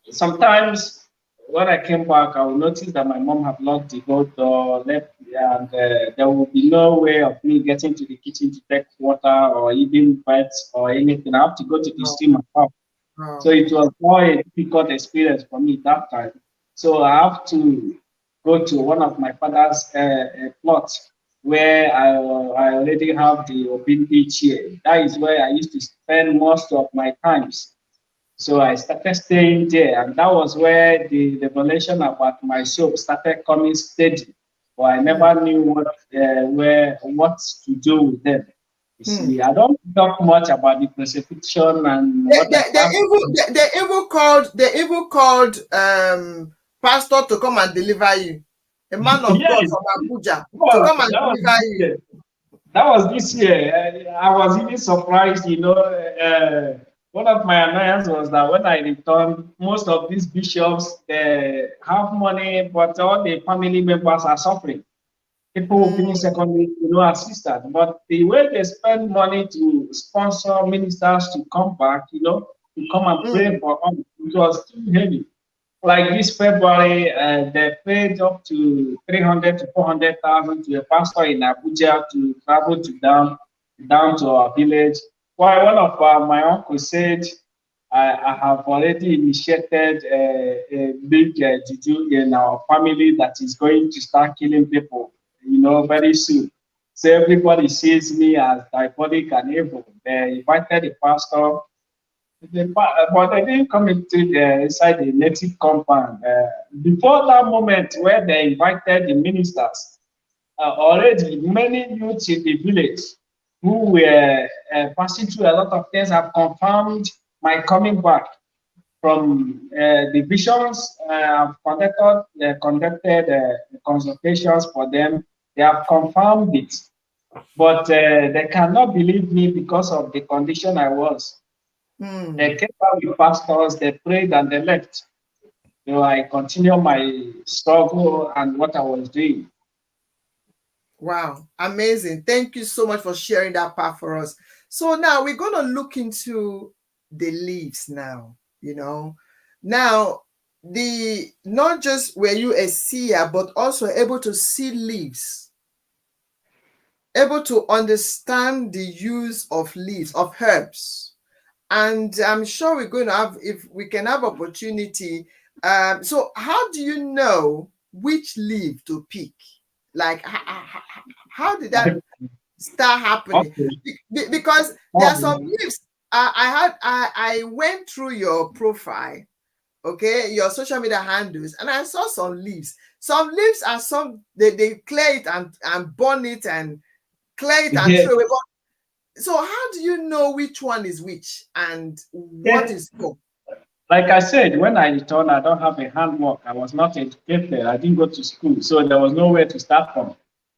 sometimes when I came back, I will notice that my mom had locked the whole door, left, and there will be no way of me getting to the kitchen to take water or even bites or anything. I have to go to the stream and pump. So it was more a difficult experience for me that time. So I have to go to one of my father's plots where I already have the Obindi chair. That is where I used to spend most of my times. So I started staying there, and that was where the revelation about my soap started coming steady. But I never knew what to do with them. You see, I don't talk much about the crucifixion and what they even called pastor to come and deliver you. A man of God from Abuja to come and deliver you. That was this year. I was even surprised, one of my annoyances was that when I returned, most of these bishops they have money, but all the family members are suffering. People who finish secondary, assisted. But the way they spend money to sponsor ministers to come back, to come and pray for us, it was too heavy. Like this February, they paid up to 300 to 400,000 to a pastor in Abuja to travel down to our village. While one of my uncles said, I have already initiated a big juju in our family that is going to start killing people, very soon. So everybody sees me as diabolic and evil. They invited the pastor, but they didn't come inside the native compound. Before that moment where they invited the ministers, already many youths in the village who were passing through a lot of things have confirmed my coming back from the visions. I've conducted consultations for them. They have confirmed it, but they cannot believe me because of the condition I was. They came out with pastors, they prayed, and they left. So I continue my struggle and what I was doing. Wow, amazing. Thank you so much for sharing that part for us. So now we're going to look into the leaves now, Now, not just were you a seer, but also able to see leaves, able to understand the use of leaves, of herbs. And I'm sure we're going to have, if we can have opportunity. So how do you know which leaf to pick? Like, how did that start happening? Okay. Because there are some leaves. I went through your profile, okay, your social media handles, and I saw some leaves. Some leaves are they clear it and burn it and clear it and throw it. So how do you know which one is which and what is what? Like I said, when I returned, I don't have a handwork. I was not educated. I didn't go to school, so there was nowhere to start from.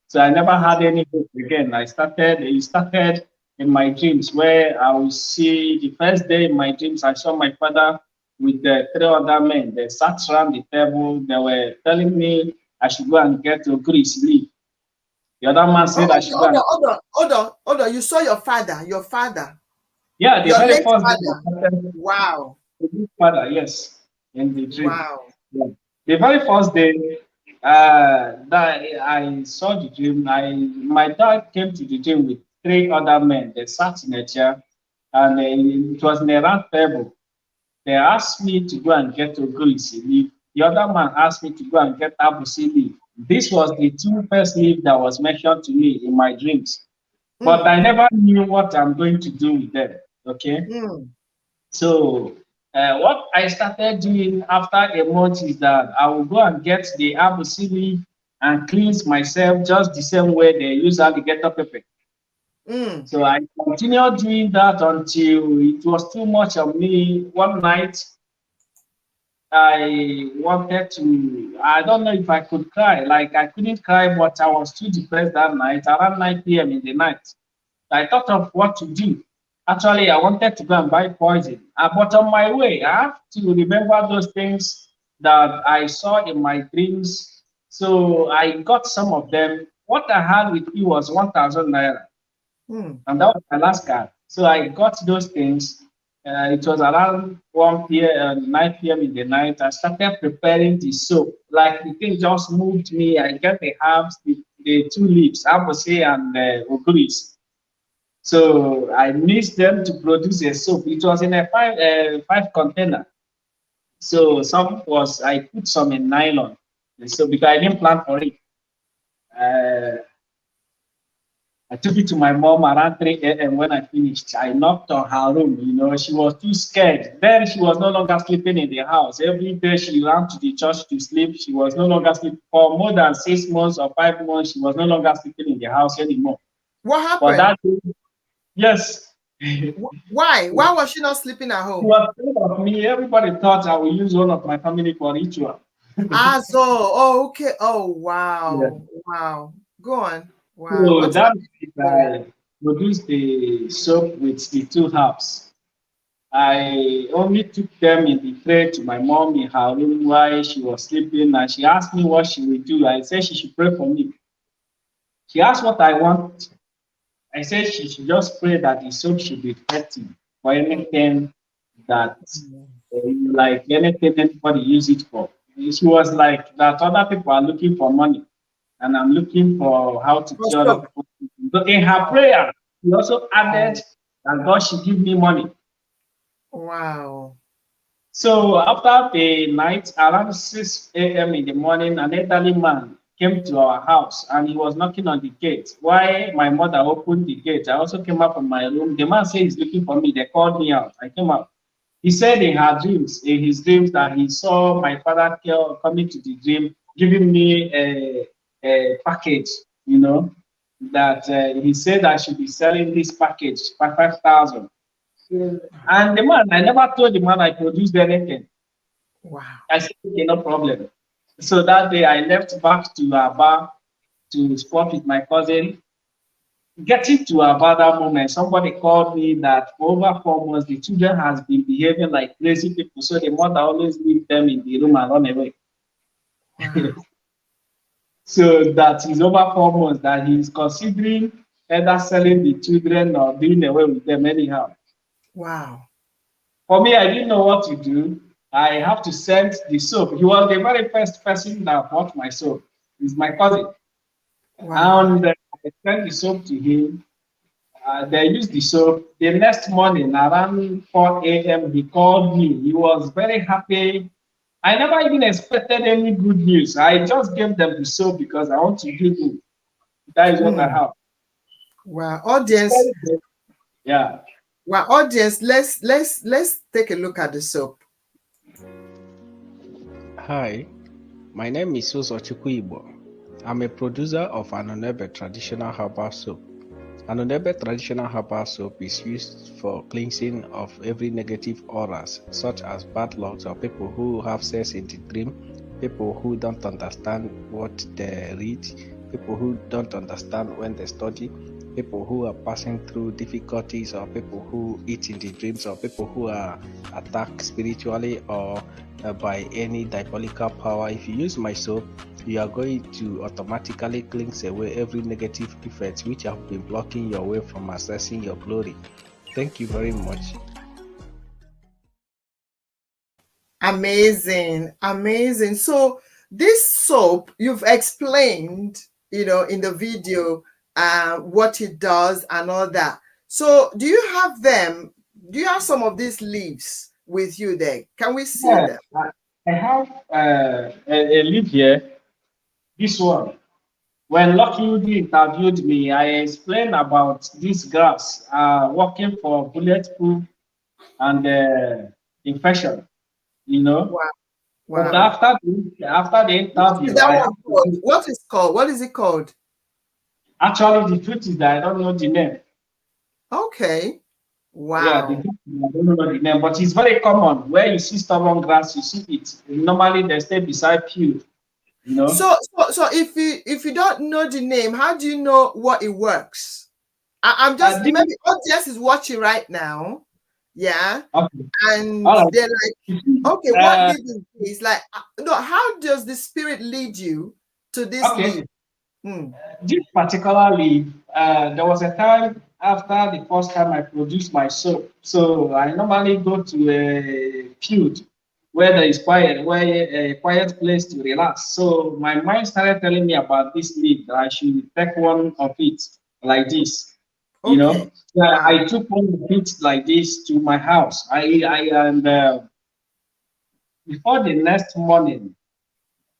So I never had any hope again. It started in my dreams where I would see the first day in my dreams, I saw my father with the three other men. They sat around the table. They were telling me I should go and get a grease leaf. The other man said I should go Hold on. You saw your father. Yeah, the Your very late first father. day. Wow. The father, yes, in the dream. Wow. Yeah. The very first day that I saw the dream, my dad came to the dream with three other men. They sat in a chair, and it was in a round table. They asked me to go and get Ogulisi leaf. The other man asked me to go and get Abusi leaf. This was the two first leaf that was mentioned to me in my dreams. But I never knew what I'm going to do with them. Okay. So what I started doing after a month is that I will go and get the Abusi leaf and cleanse myself just the same way they use alligator pepper. So I continued doing that until it was too much of me. One night, I wanted to, I don't know if I could cry. Like I couldn't cry, but I was too depressed that night, around 9 p.m. in the night. I thought of what to do. Actually, I wanted to go and buy poison. But on my way, I have to remember those things that I saw in my dreams. So I got some of them. What I had with me was 1,000 naira. And that was my last card. So I got those things. It was around 1 p.m., 9 p.m. in the night. I started preparing the soap. Like the thing just moved me. I get the herbs, the two leaves, Abose and Oguris. So I mixed them to produce a soap. It was in a five container. So I put some in nylon. So because I didn't plan for it. I took it to my mom around 3 a.m. when I finished. I knocked on her room. She was too scared. Then she was no longer sleeping in the house. Every day she ran to the church to sleep. She was no longer sleeping. For more than 6 months or 5 months, she was no longer sleeping in the house anymore. What happened? For that day, yes. Why? Why was she not sleeping at home? She was afraid of me. Everybody thought I would use one of my family for ritual. Okay. Oh, wow. Yeah. Wow. Go on. Wow. So that I produced the soap with the two herbs. I only took them in the tray to my mom in her room while she was sleeping, and she asked me what she would do. I said she should pray for me. She asked what I want. I said she should just pray that the soap should be effective for anything that, like anything anybody use it for. She was like that other people are looking for money, and I'm looking for how to cure other people. So in her prayer, she also added that God should give me money. Wow. So after the night, around 6 a.m. in the morning, an elderly man came to our house and he was knocking on the gate. Why my mother opened the gate, I also came up from my room. The man said he's looking for me. They called me out. I came out. He said in his dreams, that he saw my father coming to the dream, giving me a package, you know, that he said I should be selling this package for 5,000. And the man, I never told the man I produced anything. Wow. I said, okay, no problem. So that day I left back to Aba to sport with my cousin. Getting to Aba that moment, somebody called me that for over 4 months, the children has been behaving like crazy people. So the mother always leave them in the room and run away. Wow. So that is over 4 months that he is considering either selling the children or doing away with them anyhow. Wow. For me, I didn't know what to do. I have to send the soap. He was the very first person that bought my soap. He's my cousin. Wow. And I sent the soap to him. They used the soap. The next morning, around 4 a.m., he called me. He was very happy. I never even expected any good news. I just gave them the soap because I want to do good. That is what I have. Wow. Audience. Yeah. Well, audience, let's take a look at the soap. Hi, my name is UZOCHUKWU IGBO. I'm a producer of Anonebe traditional herbal soap. Anonebe traditional herbal soap is used for cleansing of every negative auras, such as bad luck or people who have sex in the dream, people who don't understand what they read, people who don't understand when they study, people who are passing through difficulties, or people who eat in the dreams, or people who are attacked spiritually or by any diabolical power. If you use my soap, you are going to automatically cleanse away every negative effect which have been blocking your way from accessing your glory. Thank you very much. Amazing, amazing. So this soap, you've explained, you know, in the video, what it does and all that. So do you have them? Do you have some of these leaves with you there? Can we see them? I have a leaf here. This one. When Lucky interviewed me, I explained about this grass working for bulletproof and infection. You know. Wow. But Wow. after the interview, I have to, what is called? What is it called? actually the truth is that I don't know the name. Okay. Wow. Yeah, I don't know the name, but it's very common. Where you see stubborn grass, you see it. Normally they stay beside pew. You know. So if you don't know the name, how do you know what it works? I'm just maybe audience is watching right now. Yeah. Okay. And Right. they're like, okay, what lead is this? Like, no, how does the spirit lead you to this lead? This particular lead, there was a time after the first time I produced my soap. So I normally go to a field where there is quiet, where a quiet place to relax. So my mind started telling me about this lead. I should take one of it like this. You know, yeah, wow. I took one of it like this to my house. And before the next morning,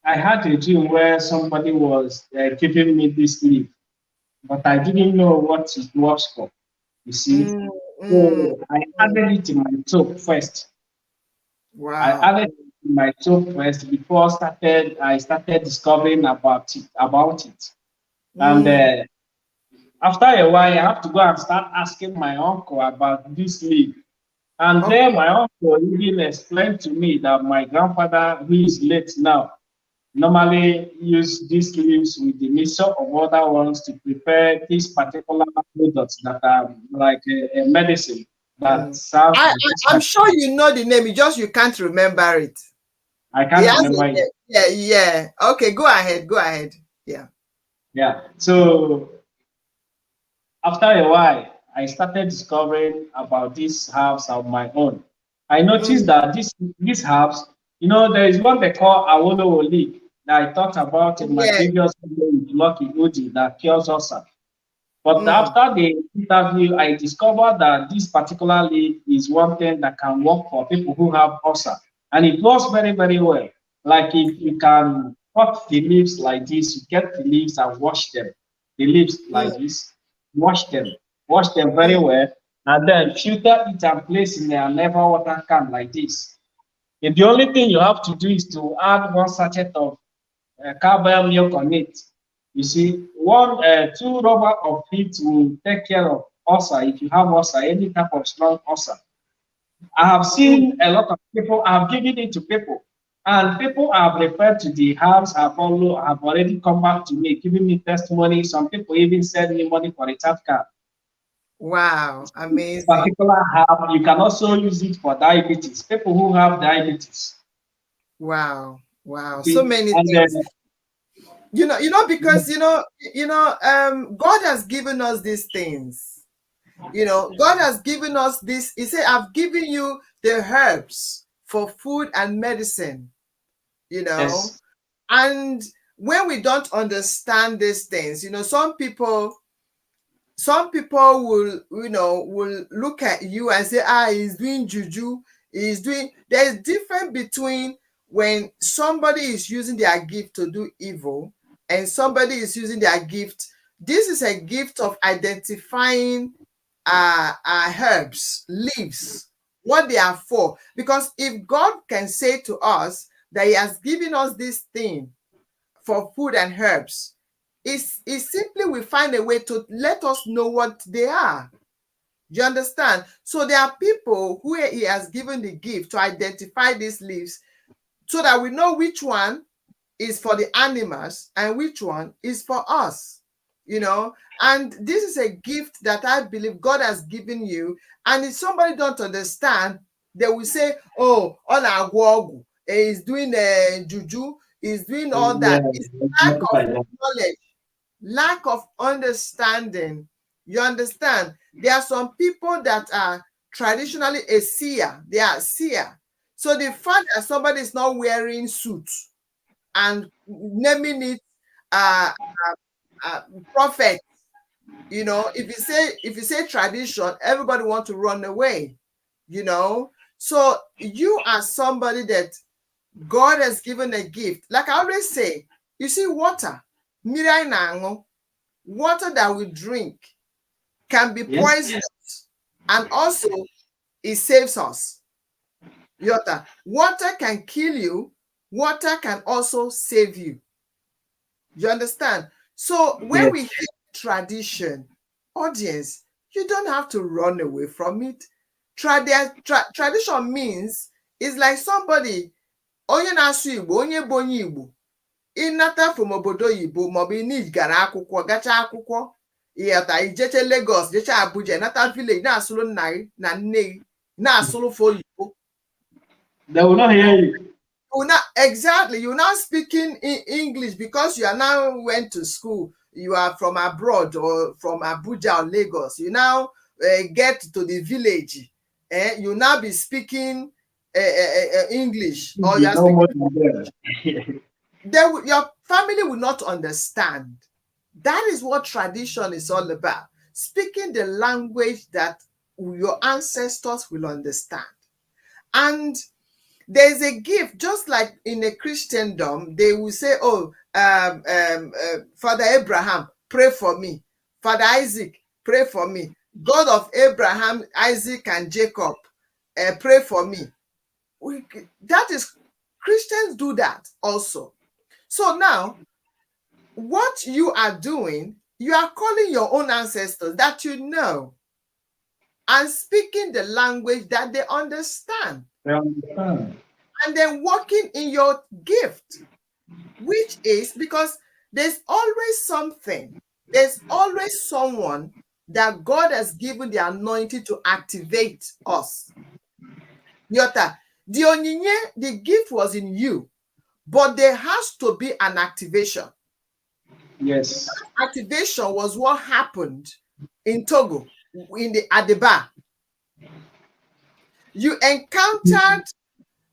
I had a dream where somebody was giving me this leaf, but I didn't know what it was for. You see, so I added it to my soap first. Wow! I added it to my soap first before I started discovering about it, and after a while, I have to go and start asking my uncle about this leaf. And then my uncle even explained to me that my grandfather, who is late now, normally use these leaves with the mixture of other ones to prepare these particular products that are like a medicine that serves. I'm sure you know the name, you can't remember it. I can't remember it. Yeah. Okay, go ahead. Yeah. So after a while, I started discovering about these herbs on my own. I noticed that these herbs, you know, there is one they call Awolowo leaf that I talked about in my previous video with Lucky Uji that cures ulcer. But after the interview, I discovered that this particular leaf is one thing that can work for people who have ulcer. And it works very, very well. Like if you can cut the leaves like this. You get the leaves and wash them. The leaves Mm, like this, wash them very mm. well, and then filter it and place in a never water can like this. And the only thing you have to do is to add one sachet of cowbell milk on it. You see, two rubber of it will take care of ulcer if you have ulcer, any type of strong ulcer. I have Mm. seen a lot of people, I have given it to people, and people have referred to the herbs have already come back to me, giving me testimony. Some people even send me money for a chat card. Wow, amazing. Particular herb, you can also use it for diabetes. People who have diabetes, Wow, wow. So see, many and things. then Because God has given us these things. God has given us this. He said, I've given you the herbs for food and medicine, you know. yes, And when we don't understand these things, some people will look at you and say, he's doing juju, there's difference between when somebody is using their gift to do evil and somebody is using their gift. This is a gift of identifying herbs, leaves, what they are for. Because if God can say to us that he has given us this thing for food and herbs, it simply will find a way to let us know what they are. You understand? So there are people who he has given the gift to identify these leaves so that we know which one is for the animals and which one is for us. And this is a gift that I believe God has given you. And if somebody don't understand, they will say, oh, on agwogu, he's doing juju, he's doing all yeah, that. It's lack of knowledge, lack of understanding. You understand? There are some people that are traditionally a seer. They are seer. So the fact that somebody is not wearing suit and naming it uh, prophet, if you say tradition, everybody want to run away. So you are somebody that God has given a gift. Like I always say, you see, water, mirai nango, water that we drink can be yes, poisonous, and also it saves us. Water can kill you, water can also save you. You understand? So when yes, we hear tradition, audience, you don't have to run away from it. Tradition means it's like somebody, onye na-asụ Igbo, onye bụ onye Igbo, ịnata from obodo oyibo maọbụ ị gara akwụkwọ, gacha akwụkwọ, ijeche Lagos, jecha Abuja, nata village na-asụrụ nna gị na nne gị, na-asụrụ for oyibo. they will not hear you. You're now speaking in English because you are now went to school. You are from abroad or from Abuja or Lagos. You now get to the village. You now be speaking English, or you You are know more speaking. than them. Your family will not understand. That is what tradition is all about. Speaking the language that your ancestors will understand. And there's a gift, just like in a Christendom, they will say, oh, Father Abraham, pray for me. Father Isaac, pray for me. God of Abraham, Isaac, and Jacob, pray for me. That is, Christians do that also. So now, what you are doing, you are calling your own ancestors that you know and speaking the language that they understand. They understand. And then working in your gift, which is because there's always something, there's always someone that God has given the anointing to activate us. Yota, the gift was in you, but there has to be an activation. Yes. Activation was what happened in Togo, at the bar. You encountered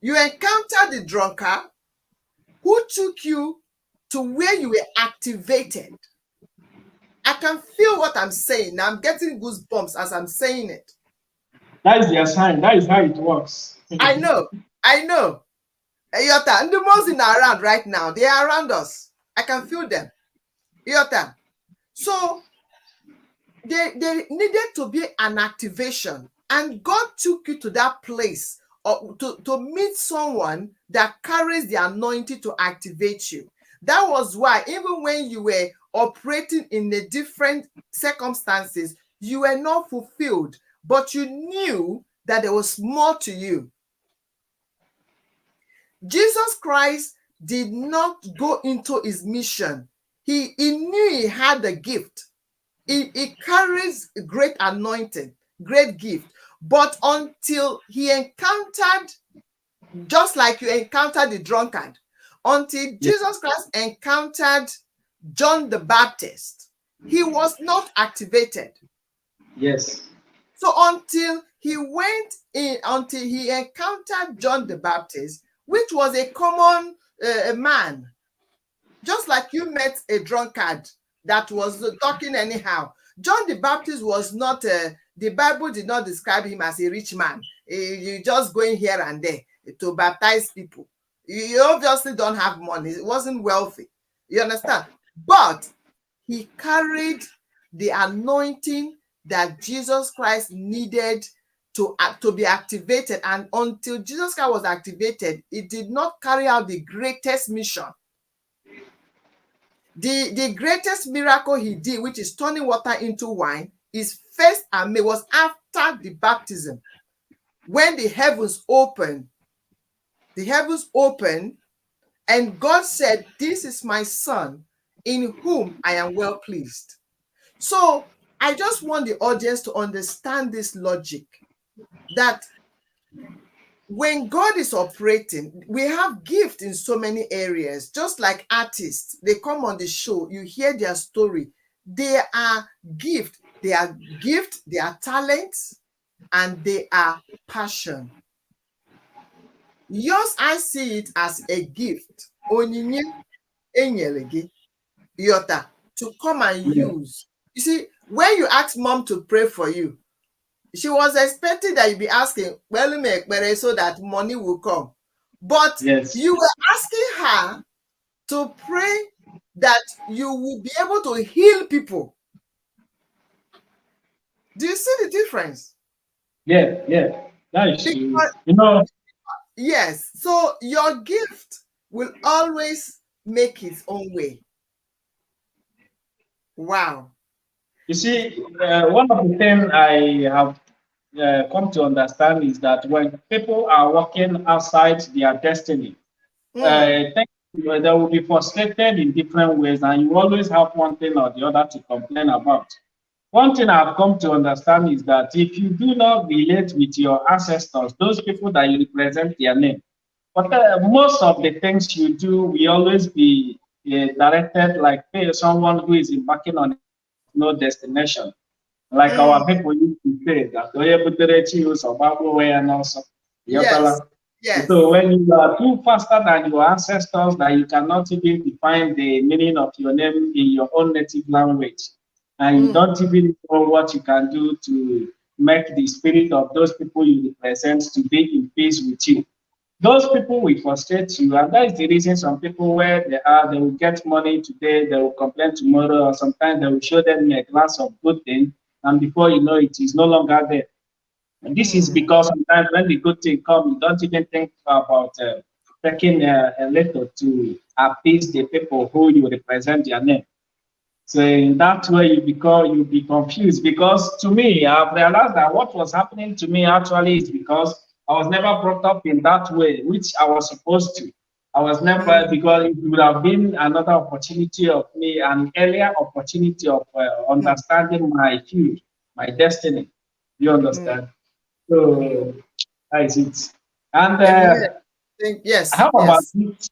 the drunkard who took you to where you were activated. I can feel what I'm saying. I'm getting goosebumps as I'm saying it. That is their sign. That is how it works. I know. Yota, and the most in around right now, they are around us. I can feel them. Yota. So there needed to be an activation, and God took you to that place or to meet someone that carries the anointing to activate you. That was why even when you were operating in the different circumstances, you were not fulfilled, but you knew that there was more to you. Jesus Christ did not go into his mission. He knew he had a gift. He carries great anointing, great gift. But until he encountered, just like you encountered the drunkard, until Jesus Christ encountered John the Baptist, he was not activated. Yes. So until he went in, until he encountered John the Baptist, which was a common man, just like you met a drunkard that was talking anyhow. John the Baptist was not, the Bible did not describe him as a rich man. You just going here and there to baptize people. You obviously don't have money. He wasn't wealthy. You understand? But he carried the anointing that Jesus Christ needed to be activated. And until Jesus Christ was activated, it did not carry out the greatest mission. The greatest miracle he did, which is turning water into wine, is first and was after the baptism. When the heavens opened, and God said, "This is my son in whom I am well pleased." So I just want the audience to understand this logic, that when God is operating, we have gifts in so many areas, just like artists. They come on the show, you hear their story. They are gift, they are talents, and they are passion. Yours, I see it as a gift. Onyinye enyere gị, Yota, to come and use. You see, when you ask mom to pray for you, she was expecting that you'd be asking, well, so that money will come. But you were asking her to pray that you will be able to heal people. Do you see the difference? Yeah. That is true. You know. Yes. So your gift will always make its own way. Wow. You see, one of the things I have come to understand is that when people are working outside their destiny, they will be frustrated in different ways, and you always have one thing or the other to complain about. One thing I've come to understand is that if you do not relate with your ancestors, those people that you represent their name, but most of the things you do will always be directed like someone who is embarking on no destination. Like our people used to say that Yes. So when you are too faster than your ancestors, that you cannot even define the meaning of your name in your own native language, and you don't even know what you can do to make the spirit of those people you represent to be in peace with you. Those people will frustrate you, and that is the reason some people, where they will get money today, they will complain tomorrow, or sometimes they will show them a glass of good thing, and before you know it, is no longer there. And this is because sometimes when the good thing comes, you don't even think about taking a little to appease the people who you represent their name. So in that way, you be confused, because to me, I've realized that what was happening to me actually is because I was never brought up in that way, which I was supposed to. I was never, because it would have been another opportunity of me, an earlier opportunity of understanding my field, my destiny. You understand? So that is it. And yes. how about this?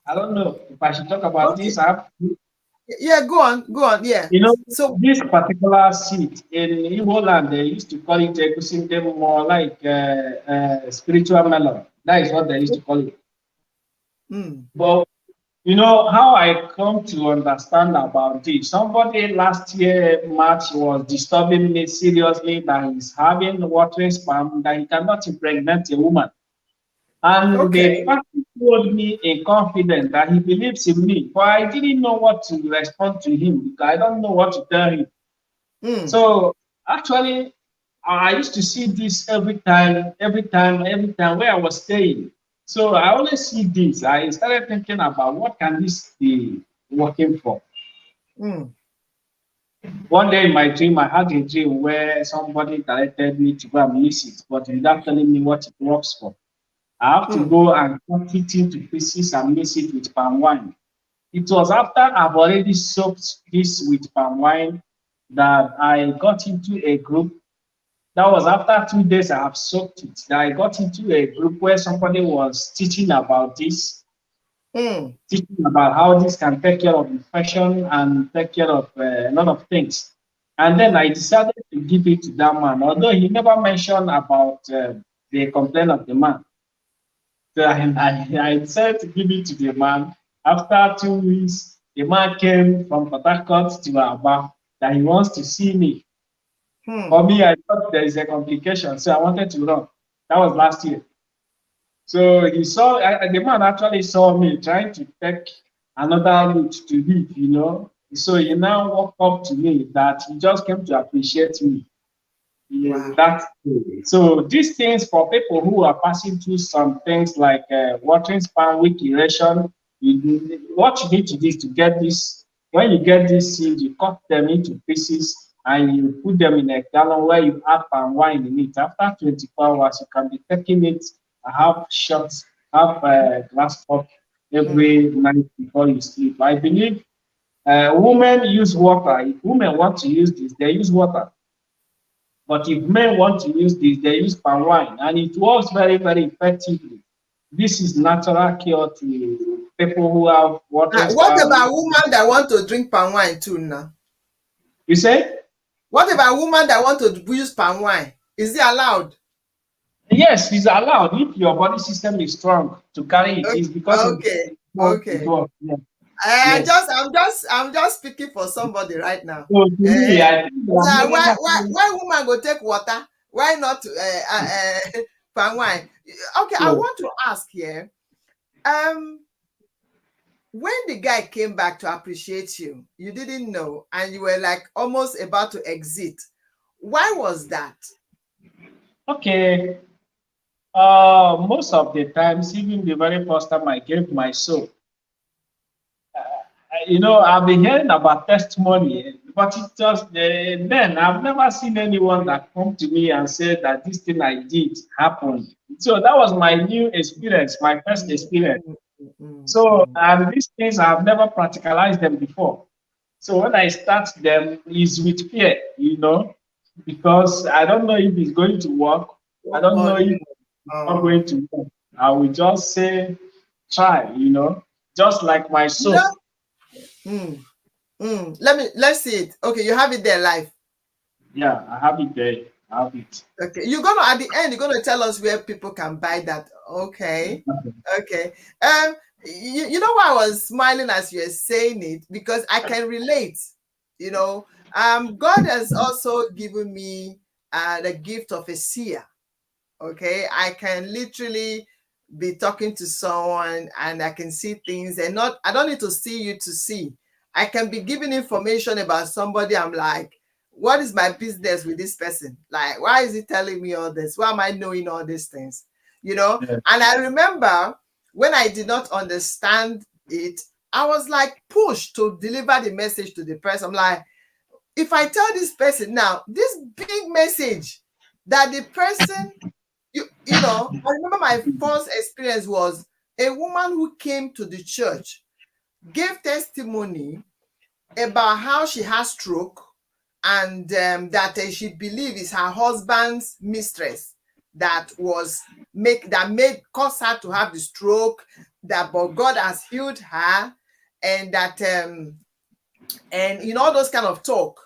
I don't know if I should talk about this. Yeah, go on. Yeah. You know, so this particular seed in Igbo land, they used to call it them more like spiritual melon. That is what they used to call it. But you know how I come to understand about this? Somebody last year, March, was disturbing me seriously that he's having watering sperm, that he cannot impregnate a woman. And the fact told me in confidence that he believes in me, but I didn't know what to respond to him because I don't know what to tell him. So actually, I used to see this every time where I was staying. So I always see this. I started thinking about what can this be working for. One day in my dream, I had a dream where somebody directed me to go and miss it, but without telling me what it works for. I have to go and cut it into pieces and mix it with palm wine. It was after I've already soaked this with palm wine that I got into a group. That was after 2 days I have soaked it. That I got into a group where somebody was teaching about this, teaching about how this can take care of infection and take care of a lot of things. And then I decided to give it to that man, although he never mentioned about the complaint of the man. So I decided to give it to the man. After 2 weeks, the man came from Port Harcourt to Aba that he wants to see me. For me, I thought there is a complication, so I wanted to run. That was last year. So he saw, the man actually saw me trying to take another route to leave, you know. So he now walked up to me that he just came to appreciate me. Wow. That's so these things for people who are passing through some things like watering span, weak erection, what you need to do is to get this. When you get these seeds, you cut them into pieces and you put them in a gallon where you add palm wine in it. After 24 hours, you can be taking it half shots, half a glass cup every night before you sleep. I believe women use water. If women want to use this, they use water. But if men want to use this, they use palm wine, and it works very, very effectively. This is natural cure to people who have watering What span. about women that want to drink palm wine too now? You say? What about women that want to use palm wine? Is it allowed? Yes, it's allowed if your body system is strong to carry it. It's because of Okay. it Okay. works. Yeah. I'm Yes. just speaking for somebody right now. So to me, I think that I've Now, never why woman go take water? Why not palm wine? Okay, I want to ask here. When the guy came back to appreciate you, you didn't know, and you were like almost about to exit. Why was that? Okay. Most of the times, even the very first time I gave my soul, you know, I've been hearing about testimony, but it just then I've never seen anyone that come to me and said that this thing I did happened. So that was my new experience, my first experience. So and these things I've never practicalized them before. So when I start them, it's with fear, you know, because I don't know if it's going to work. I don't know if it's not going to work. I will just say, try, you know, just like my soul. Let's see it. Okay, you have it there live. Yeah, I have it there. I have it. Okay, you're gonna at the end. You're gonna tell us where people can buy that. Okay, okay. You know why I was smiling as you were saying it, because I can relate. You know, God has also given me the gift of a seer. Okay, I can literally be talking to someone and I can see things, and I don't need to see you to see. I can be giving information about somebody. I'm like, what is my business with this person? Like, why is he telling me all this? Why am I knowing all these things? You know? Yeah. And I remember when I did not understand it, I was like pushed to deliver the message to the person. I'm like, if I tell this person now, this big message that the person, you know, I remember my first experience was a woman who came to the church, gave testimony about how she has stroke, and that she believes is her husband's mistress that caused her to have the stroke, that but God has healed her, and that and you know, all those kind of talk.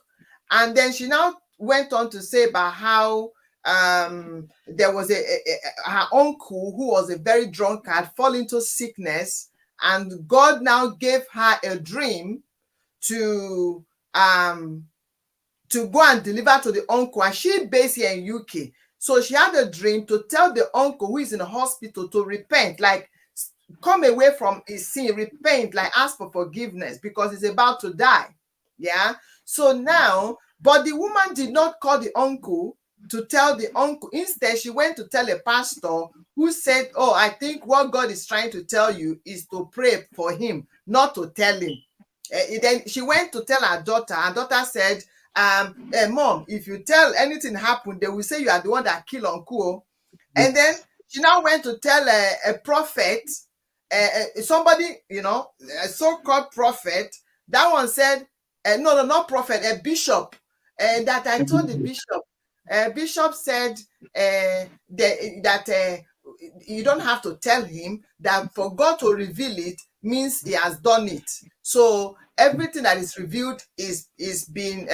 And then she now went on to say about how there was her uncle who was a very drunkard, fall into sickness, and God now gave her a dream to go and deliver to the uncle, and she based here in UK. So she had a dream to tell the uncle who is in the hospital to repent, like come away from his sin, repent, like ask for forgiveness because he's about to die. Yeah. So now, but the woman did not call the uncle to tell the uncle. Instead, she went to tell a pastor who said, oh, I think what God is trying to tell you is to pray for him, not to tell him. Then she went to tell her daughter. Her daughter said, Mom, if you tell anything happened, they will say you are the one that killed uncle. And then she now went to tell a prophet, somebody, a so-called prophet. That one said, no, not prophet, a bishop. That I told the bishop. Bishop said that you don't have to tell him, that for God to reveal it means he has done it. So everything that is revealed is being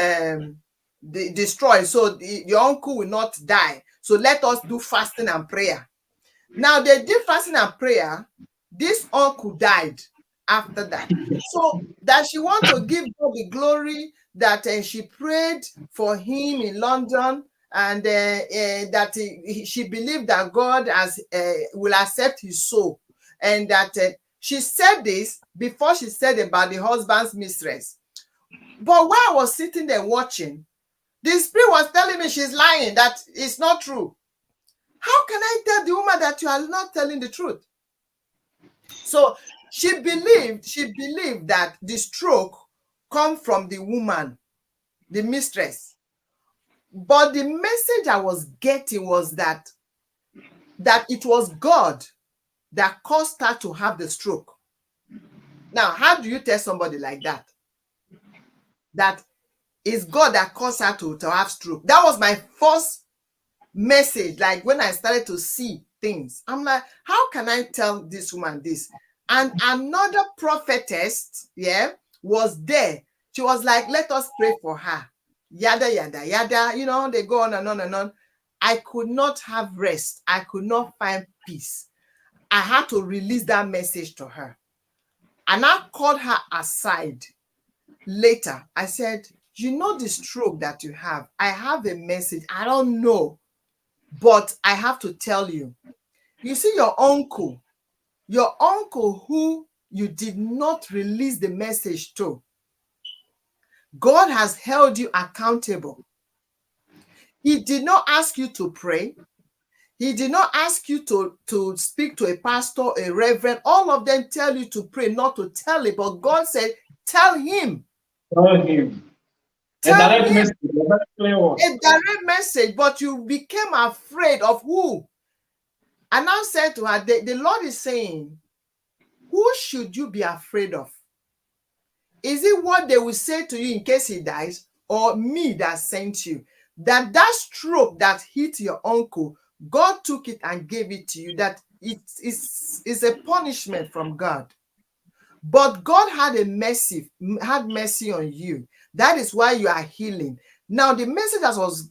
destroyed. So your uncle will not die. So let us do fasting and prayer. Now they did fasting and prayer. This uncle died after that. So that she want to give God the glory that she prayed for him in London, and that she believed that God will accept his soul, and that she said this before she said about the husband's mistress. But while I was sitting there watching, the spirit was telling me she's lying, that it's not true. How can I tell the woman that you are not telling the truth? So she believed that the stroke come from the woman, the mistress. But the message I was getting was that it was God that caused her to have the stroke. Now, how do you tell somebody like that? That it's God that caused her to have stroke. That was my first message. Like when I started to see things, I'm like, how can I tell this woman this? And another prophetess, was there. She was like, let us pray for her. Yada, yada, yada. They go on and on and on. I could not have rest. I could not find peace. I had to release that message to her. And I called her aside later. I said, the stroke that you have, I have a message. I don't know, but I have to tell you. You see, your uncle who you did not release the message to, God has held you accountable. He did not ask you to pray. He did not ask you to speak to a pastor, a reverend. All of them tell you to pray, not to tell it. But God said, tell him. Tell him. Tell him. A direct message, but you became afraid of who? And I said to her, the Lord is saying, who should you be afraid of? Is it what they will say to you in case he dies, or me that sent you? That stroke that hit your uncle, God took it and gave it to you, that it is a punishment from God. But God had mercy on you. That is why you are healing. Now, the message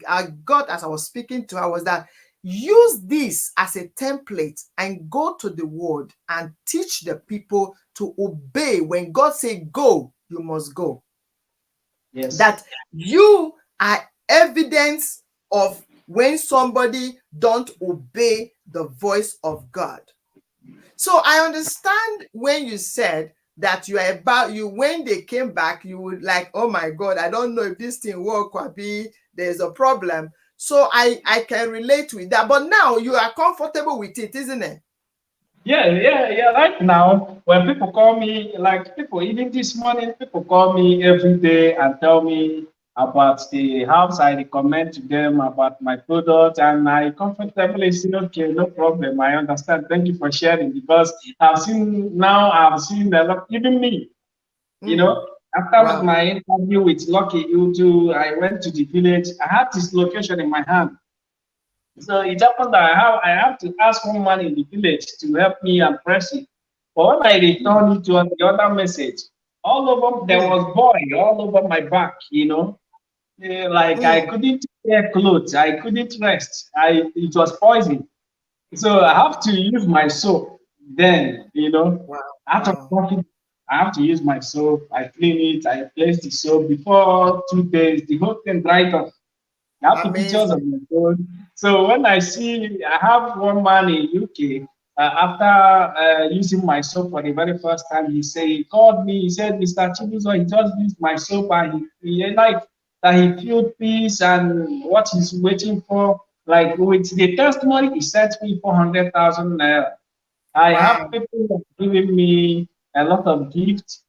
I got as I was speaking to her was that use this as a template and go to the word and teach the people to obey. When God says go, you must go. Yes. That you are evidence of when somebody don't obey the voice of God. So I understand when you said that when they came back, you would like, oh my God, I don't know if this thing work or there's a problem. So I can relate with that. But now you are comfortable with it, isn't it? Yeah. Right now, when people call me, even this morning, people call me every day and tell me about the house. I recommend to them about my product, and I comfortably say, okay, no problem. I understand. Thank you for sharing, because I've seen a lot, even me, after my interview with Lucky U2, I went to the village. I had this location in my hand. So it happened that I have to ask one man in the village to help me and press it. But when I returned it to the other message, all over there was boil all over my back, I couldn't wear clothes, I couldn't rest. It was poison. So I have to use my soap. Then, after coffee, I have to use my soap. I clean it, I place the soap. Before 2 days, the whole thing dried up. I have the pictures on my phone. So when I have one man in UK, after using my soap for the very first time, he called me. He said, "Mr. Chibuzo, he just used my soap and he like that he felt peace and what he's waiting for. Like with the testimony, he sent me 400,000 naira. I have Wow. people who have given me a lot of gifts.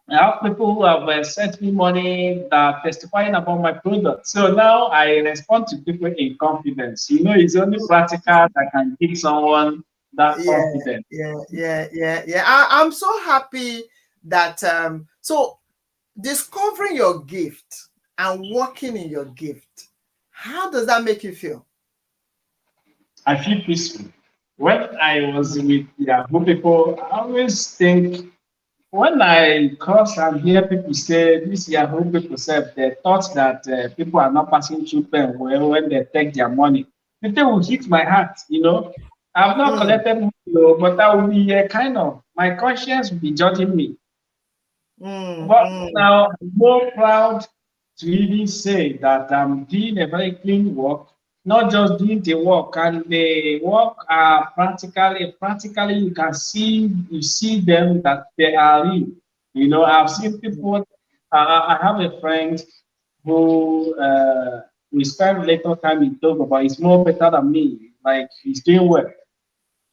I have people who have sent me money that are testifying about my product. So now I respond to people in confidence. You know, it's only practical that can give someone that Yeah, confidence. yeah. I'm so happy that so discovering your gift and working in your gift, how does that make you feel? I feel peaceful. When I was with Yahoo people, I always think when I cross and hear people say this Yahoo people said they thought that people are not passing through pain well when they take their money. The thing will hit my heart, you know. I've not Mm, collected money, though, but that will be a kind of my conscience will be judging me. But mm. now I'm more proud to even say that I'm doing a very clean work, not just doing the work, and the work are practically you see them that they are real. You know, I've seen people. I have a friend who we spend little time in Togo, but he's more better than me. Like he's doing well.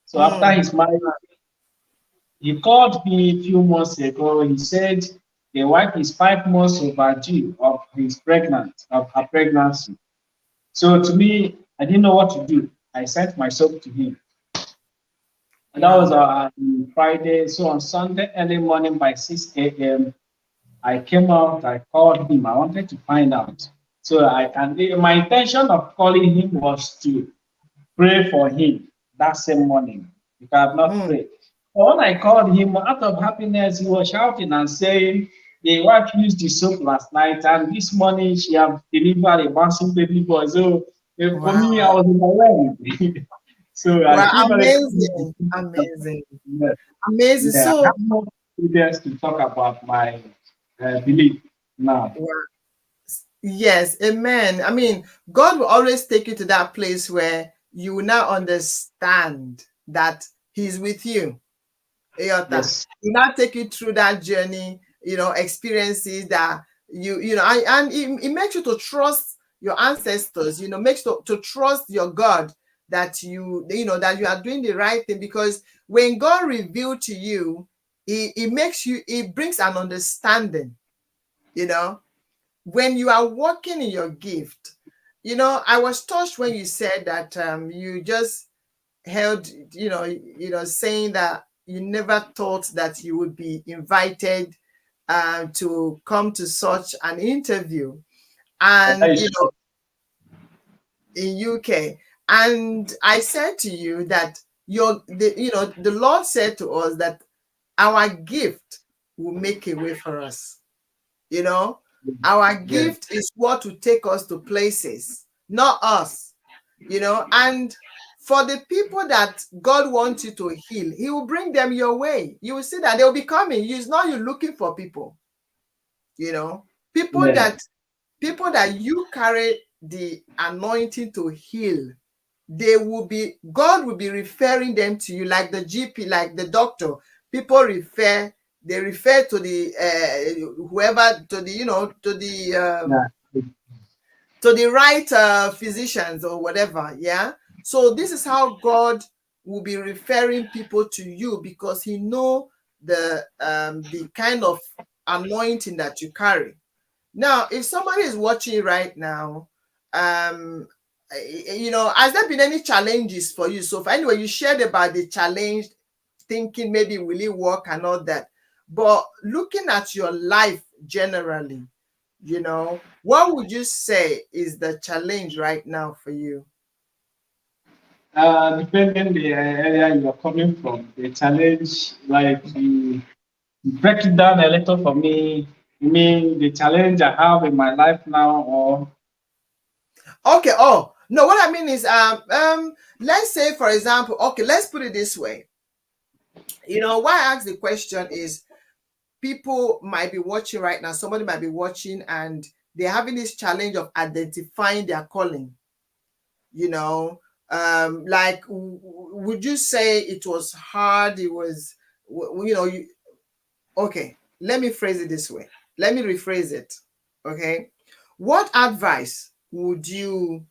So after Mm. his marriage, he called me a few months ago. He said the wife is 5 months overdue of her pregnancy. So to me, I didn't know what to do. I sent myself to him. And that was Wow. on Friday. So on Sunday early morning by 6 a.m., I came out. I called him. I wanted to find out. So I can. My intention of calling him was to pray for him that same morning because I have not Mm. prayed. But when I called him out of happiness, he was shouting and saying, the wife used the soap last night, and this morning she have delivered a bouncing baby boy. So for me, I Wow. was overwhelmed. So I Well, feel very amazing. Amazing. yeah, Amazing. yeah. I have So, no evidence to talk about my belief now. well, yes, amen. I mean, God will always take you to that place where you will now understand that He's with you. Eota. Yes. He now take you through that journey, experiences that and it makes you to trust your ancestors, makes you to trust your God that that you are doing the right thing because when God revealed to you, it brings an understanding, you know, when you are walking in your gift. I was touched when you said that you just held, saying that you never thought that you would be invited to come to such an interview, That and is true. in UK. And I said to you that the Lord said to us that our gift will make a way for us. You know, our Yeah. gift is what will take us to places, not us. And for the people that God wants you to heal, He will bring them your way. You will see that they'll be coming. It's not you looking for people, you know, people Yeah. that people that you carry the anointing to heal. God will be referring them to you, like the GP, like the doctor. People they refer to the whoever, to the Yeah. right physicians or whatever. Yeah. So this is how God will be referring people to you because He know the kind of anointing that you carry. Now, if somebody is watching right now, has there been any challenges for you? So, for anyway, you shared about the challenge, thinking maybe will it work and all that. But looking at your life generally, what would you say is the challenge right now for you? Depending the area you're coming from, the challenge, like you break it down a little for me. You mean the challenge I have in my life now, or Okay. Oh no, what I mean is, let's say, for example, okay, let's put it this way. Why I ask the question is people might be watching right now, somebody might be watching and they're having this challenge of identifying their calling. you know Like, would you say it was hard? It was, okay, let me phrase it this way. Let me rephrase it. Okay. What advice would you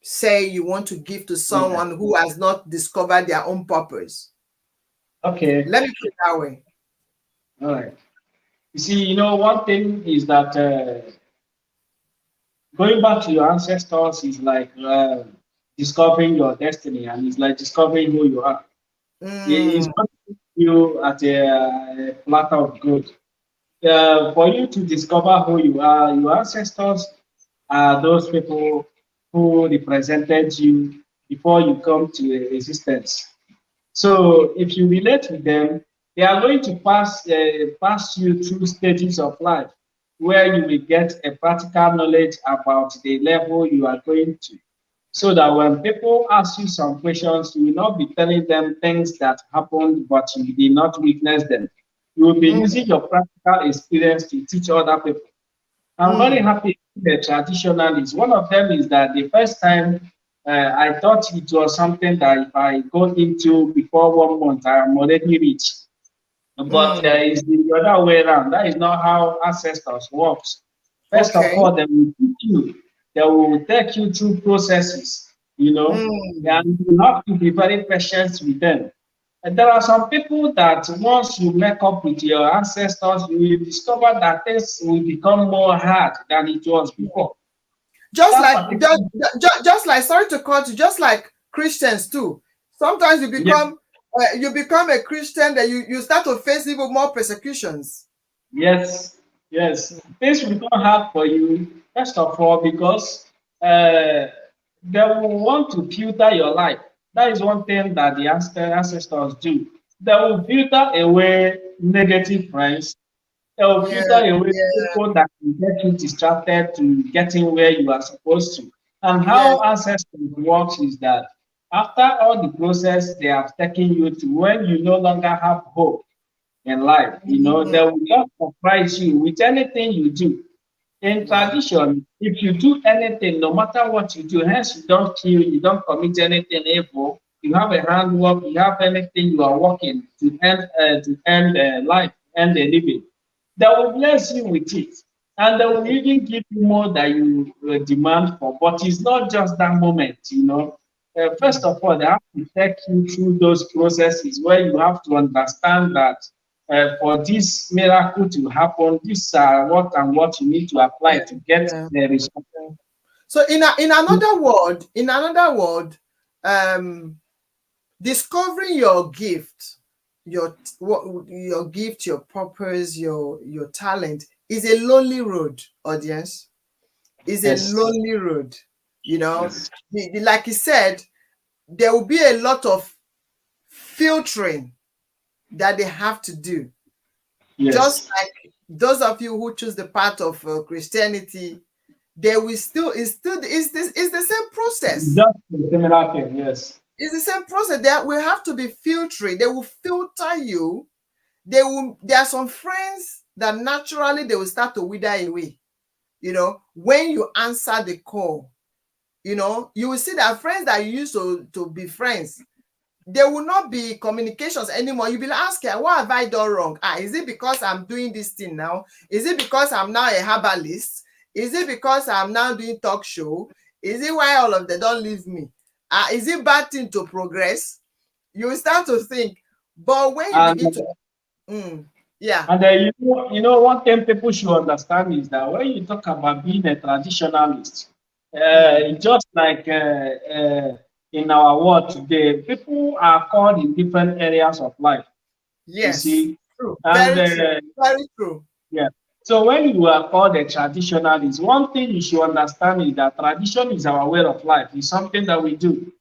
say you want to give to Yeah. someone who has not discovered their own purpose? Okay. Let me put it that way. All right. You see, one thing is that going back to your ancestors is like discovering your destiny, and it's like discovering who you are. It's Mm, not you at a platter of gold. For you to discover who you are, your ancestors are those people who represented you before you come to existence. So if you relate with them, they are going to pass you through stages of life where you will get a practical knowledge about the level you are going to. So that when people ask you some questions, you will not be telling them things that happened, but you did not witness them. You will be mm, using your practical experience to teach other people. I'm very mm, happy with the traditionalists. One of them is that the first time I thought it was something that if I go into before 1 month, I am already rich. But mm. it's the other way around. That is not how ancestors works. First of Okay. all, they will teach you. They will take you through processes, Mm, and you have to be very patient with them. And there are some people that once you make up with your ancestors, you will discover that things will become more hard than it was before. just That like particular, just like, sorry to cut you, just like Christians too. Sometimes yeah, you become a Christian, that you start to face even more persecutions. yes, yes. Things will become hard for you, first of all, because uh, they will want to filter your life. That is one thing that the ancestors do. They will filter away negative friends. They will Yeah, filter away yeah, people that can get you distracted to getting where you are supposed to. And yeah. how ancestors works is that after all the process they have taken you to, when you no longer have hope in life, Mm, they will just surprise you with anything you do. In wow. tradition, if you do anything, no matter what you do, hence you don't kill, you don't commit anything evil, you have a handwork, you have anything you are working to end life, end a living, they will bless you with it. And they will even give you more than you demand for. But it's not just that moment. First Mm, of all, they have to take you through those processes where you have to understand that for this miracle to happen, these are what and what you need to apply yeah, to get yeah, the result. yeah. So in another word, um, discovering your gift, your gift, your purpose, your talent is a lonely road, audience. Is a Yes, lonely road. You know, yes, like you said, there will be a lot of filtering that they have to do. Just yes. like those of you who choose the path of Christianity, there will still is the same process. Just a similar thing, yes. It's the same process. There will have to be filtering. They will filter you. There are some friends that naturally they will start to wither away. When you answer the call, you will see that friends that you used to be friends, there will not be communications anymore. You'll be asking, what have I done wrong? Is it because I'm doing this thing now? Is it because I'm now a herbalist? Is it because I'm now doing talk show? Is it why all of them don't leave me? Is it bad thing to progress? You will start to think. But when you And begin to, yeah, and one thing people should understand is that when you talk about being a traditionalist, mm, just like in our world today, people are called in different areas of life. You yes, see, true, and very true, very true. yeah. So when you are called a traditionalist, one thing you should understand is that tradition is our way of life. It's something that we do,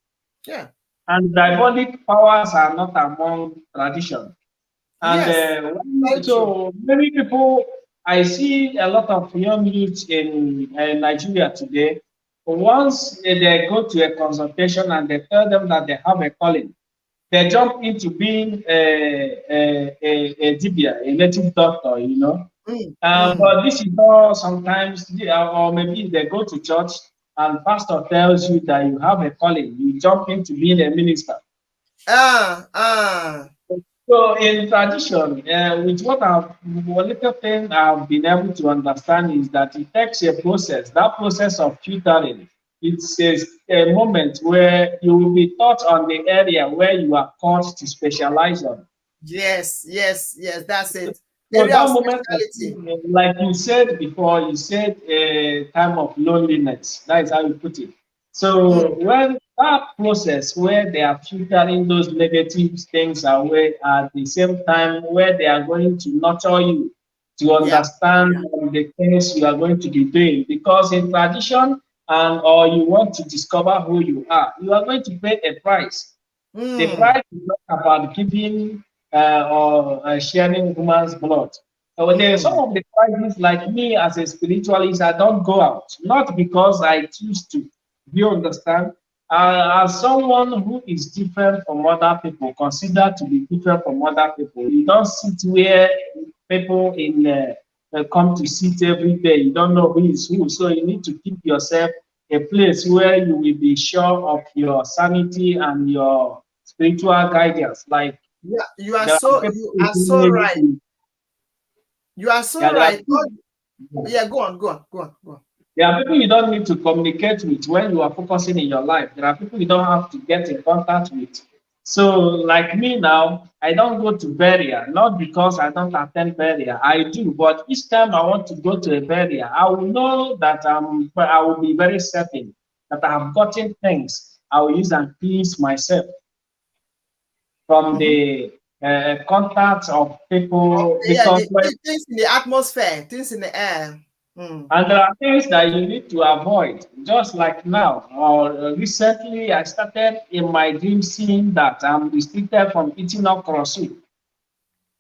Yeah, and diabolic powers are not among tradition. And yes, very true. so many people, I see a lot of young youth in Nigeria today. Once they go to a consultation and they tell them that they have a calling, they jump into being a dibia, a native doctor. Mm, mm, But this is all sometimes, or maybe they go to church and pastor tells you that you have a calling, you jump into being a minister. So in tradition, with one little thing I've been able to understand is that it takes a process. That process of tutoring, it's a moment where you will be taught on the area where you are called to specialize on. Yes, that's it. So Area of that moment, specialty. like you said before, you said a time of loneliness. That is how you put it. So when that process where they are filtering those negative things away at the same time where they are going to nurture you to understand the things you are going to be doing, because in tradition and or you want to discover who you are going to pay a price. The price is not about giving or sharing human's blood. So there are some of the prices, like me as a spiritualist, I don't go out, not because I choose to. Do you understand? As someone who is different from other people, considered to be different from other people, you don't sit where people in come to sit every day. You don't know who is who, so you need to keep yourself a place where you will be sure of your sanity and your spiritual guidance. Like You are there are so people you who are so really need right. to- You are so yeah, there are right. people, Go on. there are people you don't need to communicate with when you are focusing in your life. There are people you don't have to get in contact with. So, like me now, I don't go to burial, not because I don't attend burial. I do, but each time I want to go to a burial, I will know that I will be very certain that I have gotten things I will use and please myself from the contacts of people, Okay, because when things in the atmosphere, things in the air. and there are things that you need to avoid. Just like now, or recently, I started in my dream seeing that I'm restricted from eating okra soup.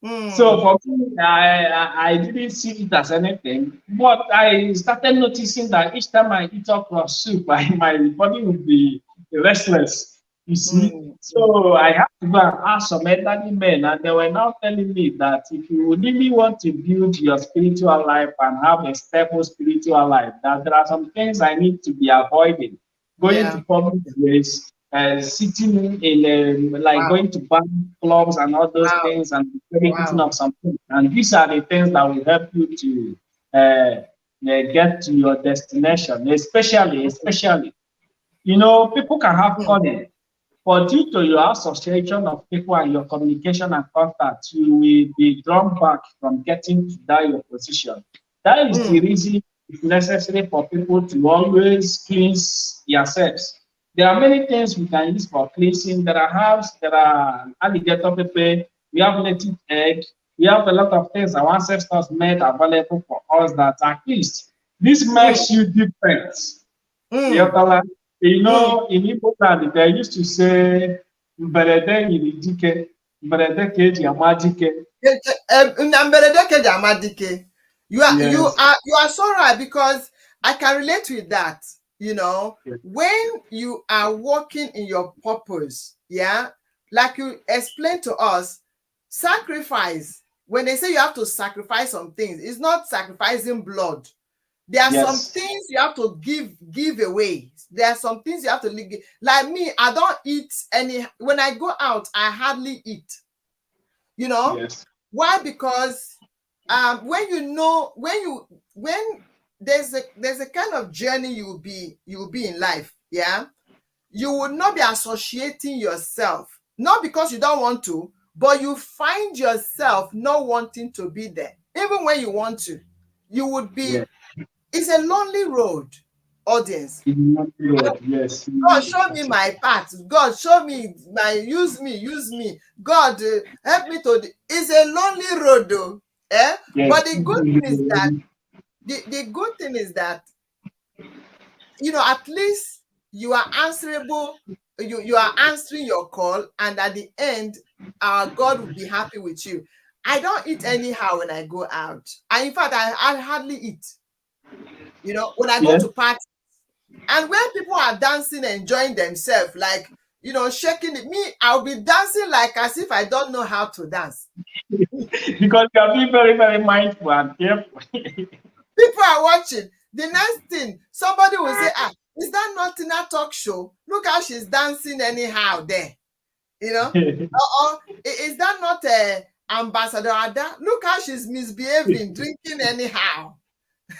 So for me, I didn't see it as anything, but I started noticing that each time I eat okra soup, my body will be restless. You see, so I have to go and ask some elderly men, and they were now telling me that if you really want to build your spiritual life and have a stable spiritual life, that there are some things I need to be avoiding. Going to Yeah. public place, sitting in like Wow. going to bar clubs and all those Wow. things, and very eating Wow. of something. And these are the things that will help you to get to your destination. Especially, people can have calling, but due to your association of people and your communication and contact, you will be drawn back from getting to that your position. That is the reason it's necessary for people to always cleanse themselves. There are many things we can use for cleansing. There are herbs, there are alligator pepper, we have native egg, we have a lot of things our ancestors made available for us that at least this makes you different. Yọtala. In Igbo land, they used to say, mberede yiri dike, mberede ka eji ama dike. You are you Yes. are you are so right, because I can relate with that. Yes. When you are working in your purpose, like you explained to us, sacrifice. When they say you have to sacrifice some things, it's not sacrificing blood. There are some Yes. things you have to give away. There are some things you have to leave. Like me, I don't eat any. When I go out, I hardly eat. Yes. Why? Because when there's a kind of journey you will be in life, you will not be associating yourself, not because you don't want to, but you find yourself not wanting to be there. Even when you want to, you would be. Yes. It's a lonely road, audience. Yes. God, show me my path. God, show me use me. God, help me to. It's a lonely road, though. Yes. But the good thing is that the good thing is that at least you are answerable. You are answering your call, and at the end, our God will be happy with you. I don't eat anyhow when I go out. In fact, I hardly eat. When I go Yes. to parties. And when people are dancing, enjoying themselves, like, shaking it, me, I'll be dancing like as if I don't know how to dance. Because you are being very, very mindful and careful. People are watching. The next thing, somebody will say, is that not in a talk show? Look how she's dancing anyhow there. You know? Or is that not a Ambassador Ada? Look how she's misbehaving, drinking anyhow.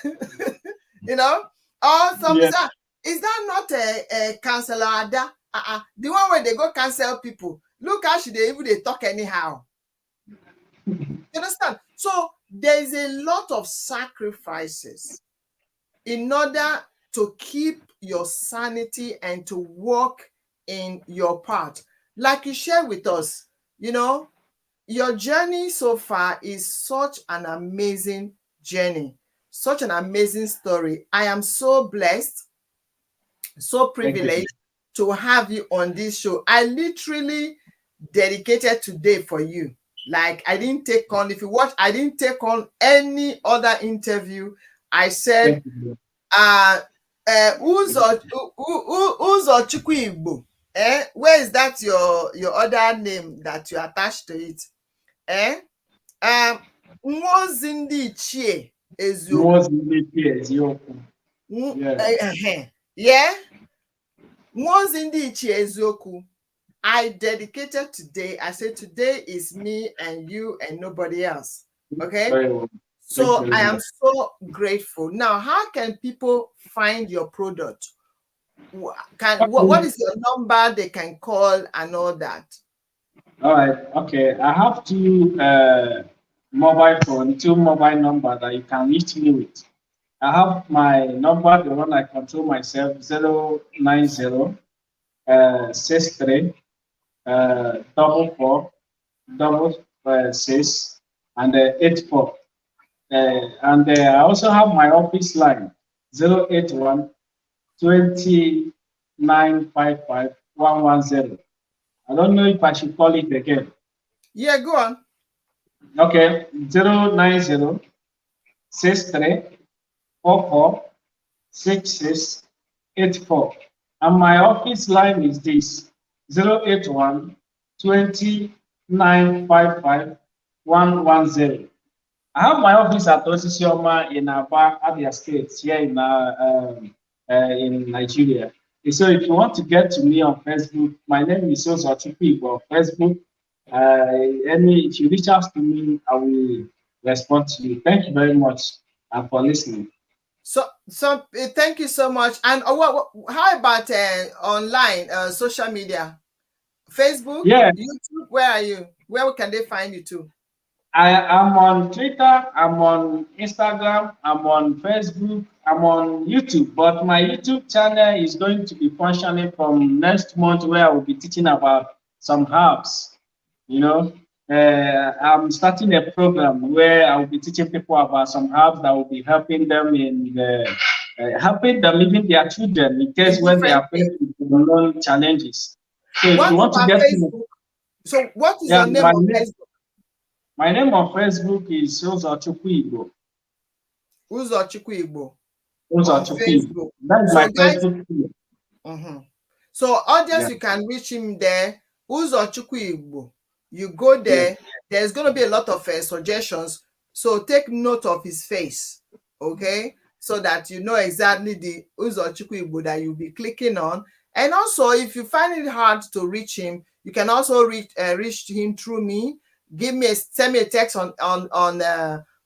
You know? Or some Yeah. is that not a Counselor Ada? The one where they go cancel people. Look how they talk anyhow. You understand? So there is a lot of sacrifices in order to keep your sanity and to work in your part. Like you shared with us, you know, your journey so far is such an amazing journey, such an amazing story. I am so blessed, so privileged to have you on this show. I literally dedicated today for you. Like I didn't take on, if you watch, I didn't take on any other interview. I said, UZOCHUKWU IGBO. Where is that your other name that you attached to it? Nwozi ndị ichie eziokwu. Yeah. Nwozi ndị ichie eziokwu. I dedicated today. I said today is me and you and nobody else. Okay. So I am so grateful. Now, how can people find your product? What is your number they can call and all that? All right. Okay. I have two mobile number that you can reach me with. I have my number, the one I control myself, 090 63 44 6 and 84. And I also have my office line, 081 20 955 110. I don't know if I should call it again. Yeah, go on. Okay, 090 63 44 66 84. And my office line is this, 081 20 955 110. I have my office at Osisioma in Aba, Abia State, here in Nigeria. So if you want to get to me on Facebook, my name is UZOCHUKWU IGBO on Facebook. If you reach out to me, I will respond to you. Thank you very much for listening. So thank you so much. And how about online social media? Facebook, yeah, YouTube, where are you? Where can they find you too? I am on Twitter, I'm on Instagram, I'm on Facebook, I'm on YouTube, but my YouTube channel is going to be functioning from next month, where I will be teaching about some herbs. You know, I'm starting a program where I will be teaching people about some herbs that will be helping them in helping them living their children in case when they are faced with unknown challenges. So if you want to get Facebook? So what is your name on Facebook? My name on Facebook is UZOCHUKWU IGBO. UZOCHUKWU IGBO. UZOCHUKWU IGBO. That's my Facebook page. So audience, you can reach him there. UZOCHUKWU IGBO. You go there. There's going to be a lot of suggestions. So take note of his face, okay? So that you know exactly the UZOCHUKWU IGBO that you'll be clicking on. And also, if you find it hard to reach him, you can also reach him through me. Send me a text on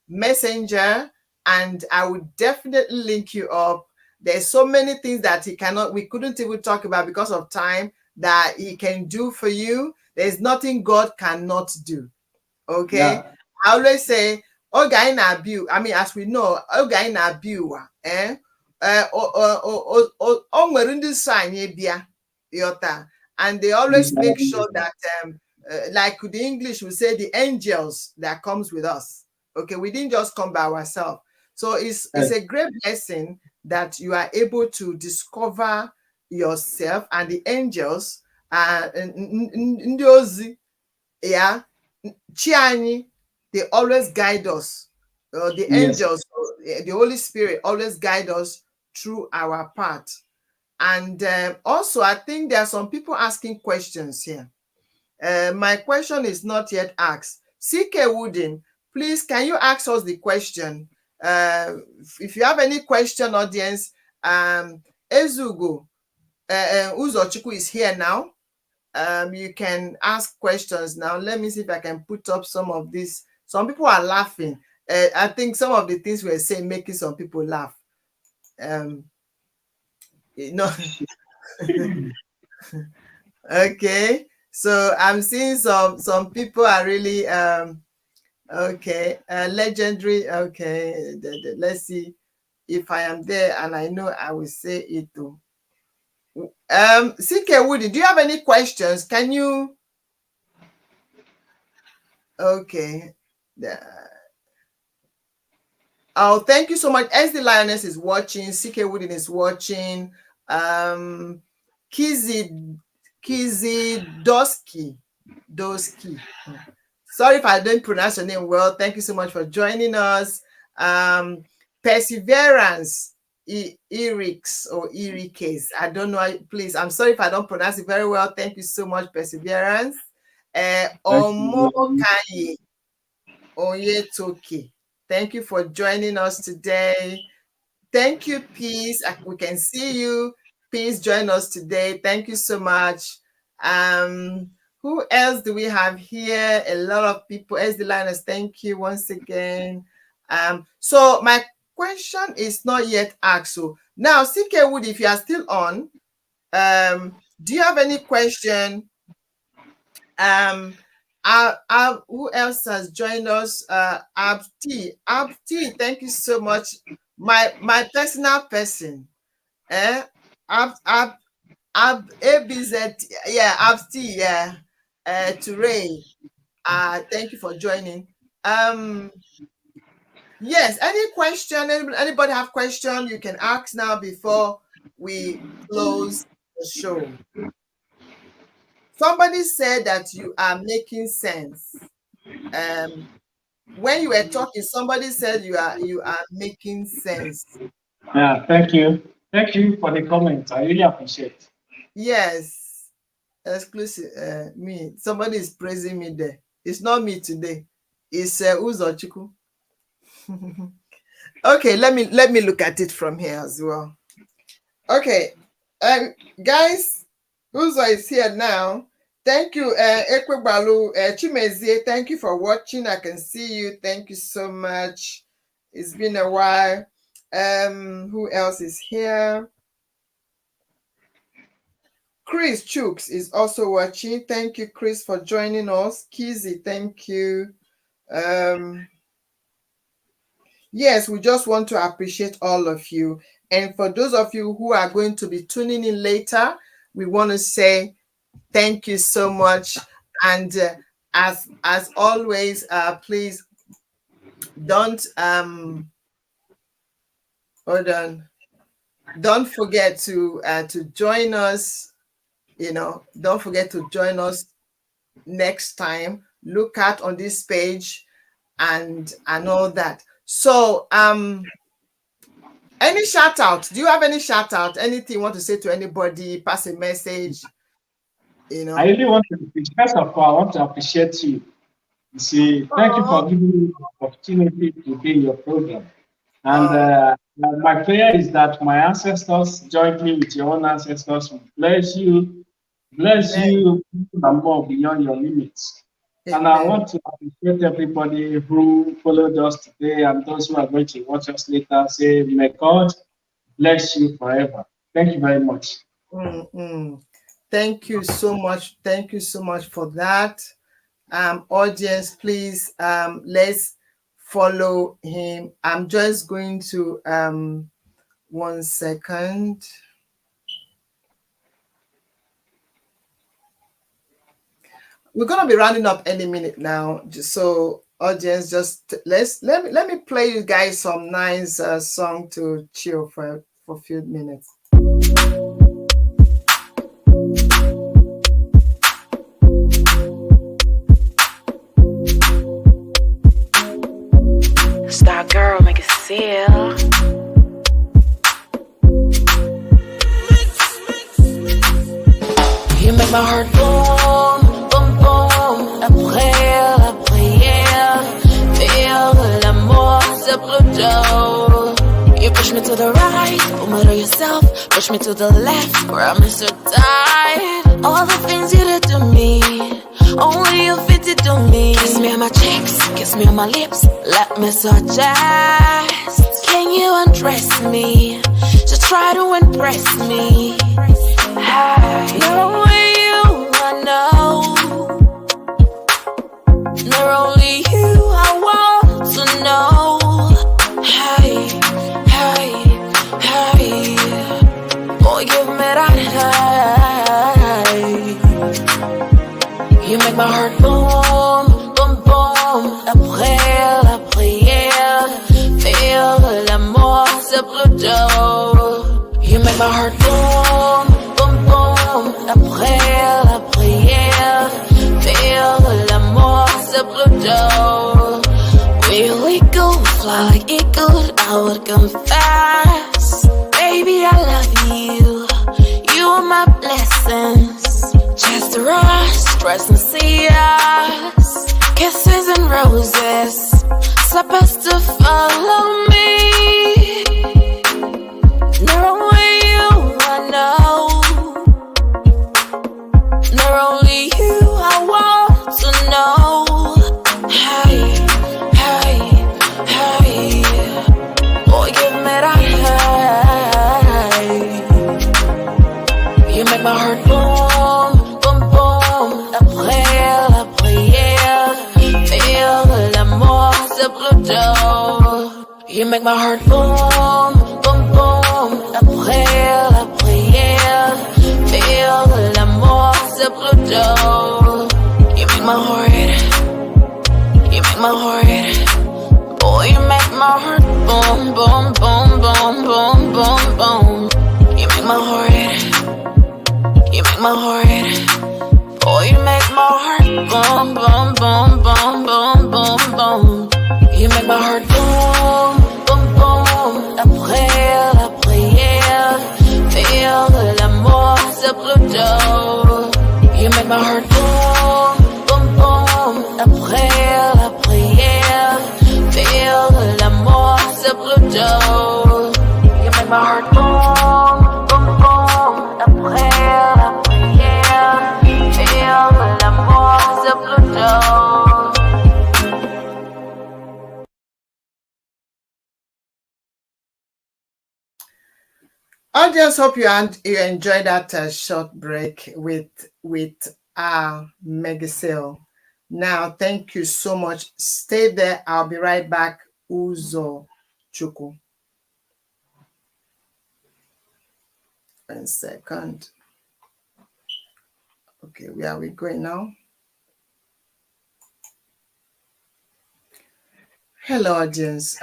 Messenger, and I will definitely link you up. There's so many things that we couldn't even talk about because of time, that he can do for you. There's nothing God cannot do. Okay. Yeah. I always say, as we know, and they always make sure that like the English will say, the angels that comes with us. Okay, we didn't just come by ourselves. So it's a great blessing that you are able to discover yourself and the angels they always guide us. The angels, the Holy Spirit always guide us through our path. And also, I think there are some people asking questions here. My question is not yet asked. CK Wooden, please, can you ask us the question? If you have any question, audience, Ezugo, UZOCHUKWU is here now. You can ask questions now. Let me see if I can put up some of these. Some people are laughing. I think some of the things we're saying making some people laugh. Okay. So I'm seeing some people are really okay. Legendary. Okay. Let's see if I am there, and I know I will say it too. CK Woody, do you have any questions? Can you? Okay. Oh, thank you so much. SD Lioness is watching. CK Wooden is watching. Kizzy Doski. Sorry if I don't pronounce your name well. Thank you so much for joining us. Perseverance, Erix or Erikes. I don't know. Please, I'm sorry if I don't pronounce it very well. Thank you so much, Perseverance. Omokaye Oyetoke. Thank you for joining us today. Thank you, Peace. We can see you. Peace, join us today. Thank you so much. Who else do we have here? A lot of people. SD Linus, thank you once again. So my question is not yet asked. So now, CK Wood, if you are still on, do you have any question? Who else has joined us? Abdi, thank you so much. My personal person. ABZ, yeah, Abdi, yeah. Toure. Thank you for joining. Yes, any question? Anybody have question? You can ask now before we close the show. Somebody said that you are making sense. When you were talking, somebody said you are making sense. Yeah, thank you. Thank you for the comment. I really appreciate it. Yes. Exclusive. Me. Somebody is praising me there. It's not me today. It's UZOCHUKWU. Okay, let me look at it from here as well. Okay. Guys, Uzo is here now. Thank you, Ekwebalu, Chimezie. Thank you for watching. I can see you. Thank you so much. It's been a while. Who else is here? Chris Chooks is also watching. Thank you, Chris, for joining us. Kizzy, thank you. Yes, we just want to appreciate all of you. And for those of you who are going to be tuning in later, we want to say thank you so much. And as always, please don't hold on. Don't forget to join us. Don't forget to join us next time. Look out on this page and all that. So any shout out? Do you have any shout out? Anything you want to say to anybody? Pass a message. I really want to, first of all, I want to appreciate you. You see, thank you for giving me the opportunity to be in your program. And my prayer is that my ancestors, jointly with your own ancestors, will bless you and more beyond your limits. Amen. And I want to appreciate everybody who followed us today and those who are going to watch us later. Say, may God bless you forever. Thank you very much. Thank you so much. Thank you so much for that. Audience, please, let's follow him. I'm just going to 1 second. We're gonna be rounding up any minute now. Just so audience, just let me play you guys some nice song to chill for a few minutes. Star girl, make it seal. You make my heart boom, boom, boom. Après la prière, faire de l'amour, c'est plutôt. You push me me to the right, pull me to yourself, push me to the left, grab me so tight. All the things you did to me, only you fit it to me. Kiss me on my cheeks, kiss me on my lips, let me suggest. Can you undress me? Just try to impress me. Not only you, I know. Not only you, I want to know. Hey, hey, hey. Boy, give me that hey. You make my heart boom, boom, boom. Après la prière, feel l'amour, c'est plutôt. You make my heart boom, boom, boom. Après la prière, feel l'amour, c'est plutôt. We go fly like eagles, I would confess. Baby, I love you. You are my blessings. Just rush, stress and see us. Kisses and roses, supposed to follow me. Not only you, I know. Not only you, I want to know. Hey, hey, hey. Boy, give me that hey. You make my heart boom, boom, boom. Après la prière, feel l'amour, c'est plutôt. You make my heart boom, boom, boom. Après la prière, feel l'amour, c'est plutôt. You make my heart, you make my heart. Boy, you make my heart boom, boom, boom, boom, boom, boom, boom. You make my heart, you make my heart. Boy, you make my heart boom, boom, boom, boom, boom, boom, boom. You make my heart boom, boom, boom. Après la prière, feel l'amour, c'est plutôt. You make my heart boom, boom, boom. Après la prière, feel l'amour, c'est plutôt. You make my heart boom, boom, boom. Après la prière, feel l'amour, c'est plutôt. I just hope you enjoyed that short break with Megasil. Now, thank you so much. Stay there. I'll be right back. UZOCHUKWU. 1 second. Okay, where are we going now? Hello, audience.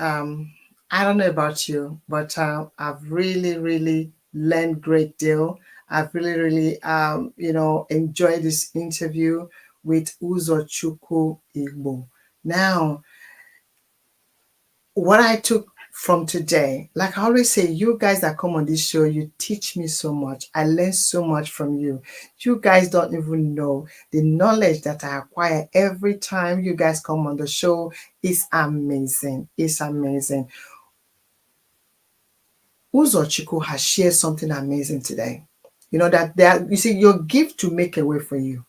I don't know about you, but I've really learned great deal. I've really enjoyed this interview with UZOCHUKWU IGBO. Now, what I took from today, like I always say, you guys that come on this show, you teach me so much. I learn so much from you. You guys don't even know the knowledge that I acquire every time you guys come on the show. Is amazing. It's amazing. UZOCHUKWU has shared something amazing today. You know that you see, your gift to make a way for you.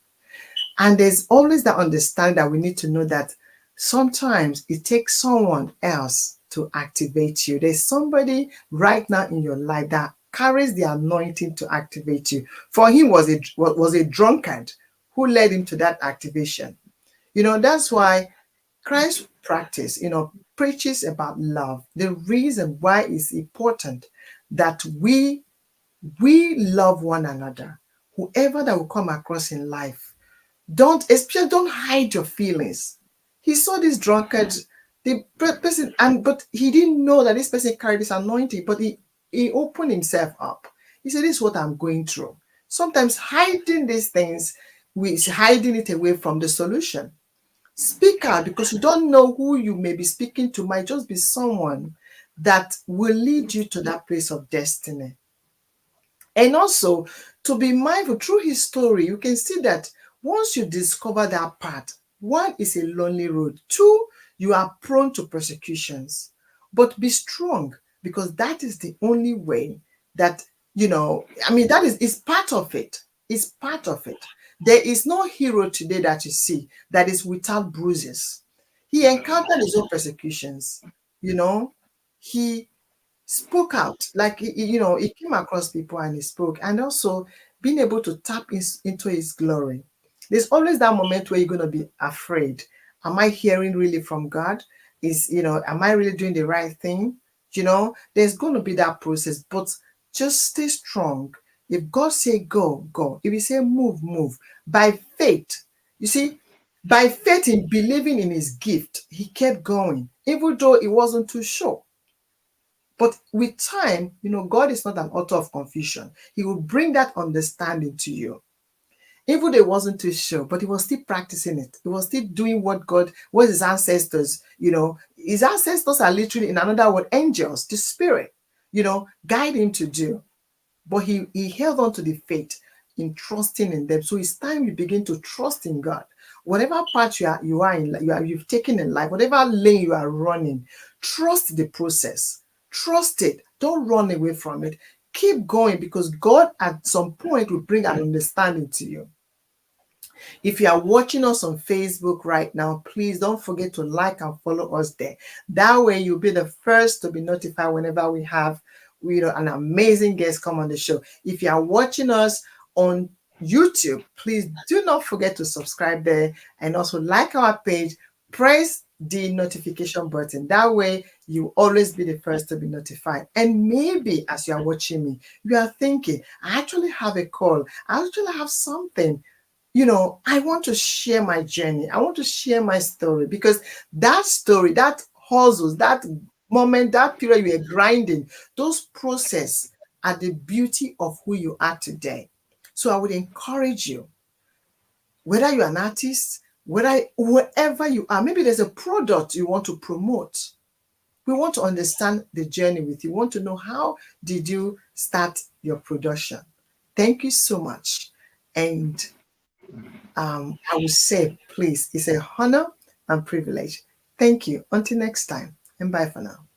And there's always that understanding that we need to know that sometimes it takes someone else to activate you. There's somebody right now in your life that carries the anointing to activate you. For him was a drunkard who led him to that activation. You know, that's why Christ practice, preaches about love. The reason why it's important that we love one another. Whoever that will come across in life, don't hide your feelings. He saw this drunkard, the person, but he didn't know that this person carried this anointing, but he opened himself up. He said, this is what I'm going through. Sometimes hiding these things, hiding it away from the solution. Speak out, because you don't know who you may be speaking to. Might just be someone that will lead you to that place of destiny. And also to be mindful, through his story, you can see that once you discover that part, one is a lonely road. Two, you are prone to persecutions. But be strong. because that is the only way that, I mean, that is part of it. It's part of it. There is no hero today that you see that is without bruises. He encountered his own persecutions, you know. He spoke out, like he came across people and he spoke, and also being able to tap into his glory. There's always that moment where you're going to be afraid. Am I hearing really from God? Am I really doing the right thing? There's going to be that process, but just stay strong. If God say go, go. If he say move, move. By faith, you see, by faith in believing in his gift, he kept going, even though he wasn't too sure. But with time, God is not an author of confusion. He will bring that understanding to you. Even though he wasn't too sure, but he was still practicing it. He was still doing what his ancestors, his ancestors are literally, in another word, angels, the spirit, guide him to do. But he held on to the faith in trusting in them. So it's time you begin to trust in God. Whatever part you've taken in life, whatever lane you are running, trust the process. Trust it. Don't run away from it. Keep going, because God at some point will bring an understanding to you. If you are watching us on Facebook right now, please don't forget to like and follow us there. That way you'll be the first to be notified whenever we have an amazing guest come on the show. If you are watching us on YouTube, please do not forget to subscribe there and also like our page. Press the notification button. That way you always be the first to be notified. And maybe as you are watching me, you are thinking, I actually have a call. I actually have something. I want to share my journey. I want to share my story, because that story, that hustles, that moment, that period you are grinding, those process are the beauty of who you are today. So I would encourage you, whether you're an artist, wherever you are, maybe there's a product you want to promote. We want to understand the journey with you. We want to know, how did you start your production? Thank you so much. And I would say, please, it's an honor and privilege. Thank you. Until next time, and bye for now.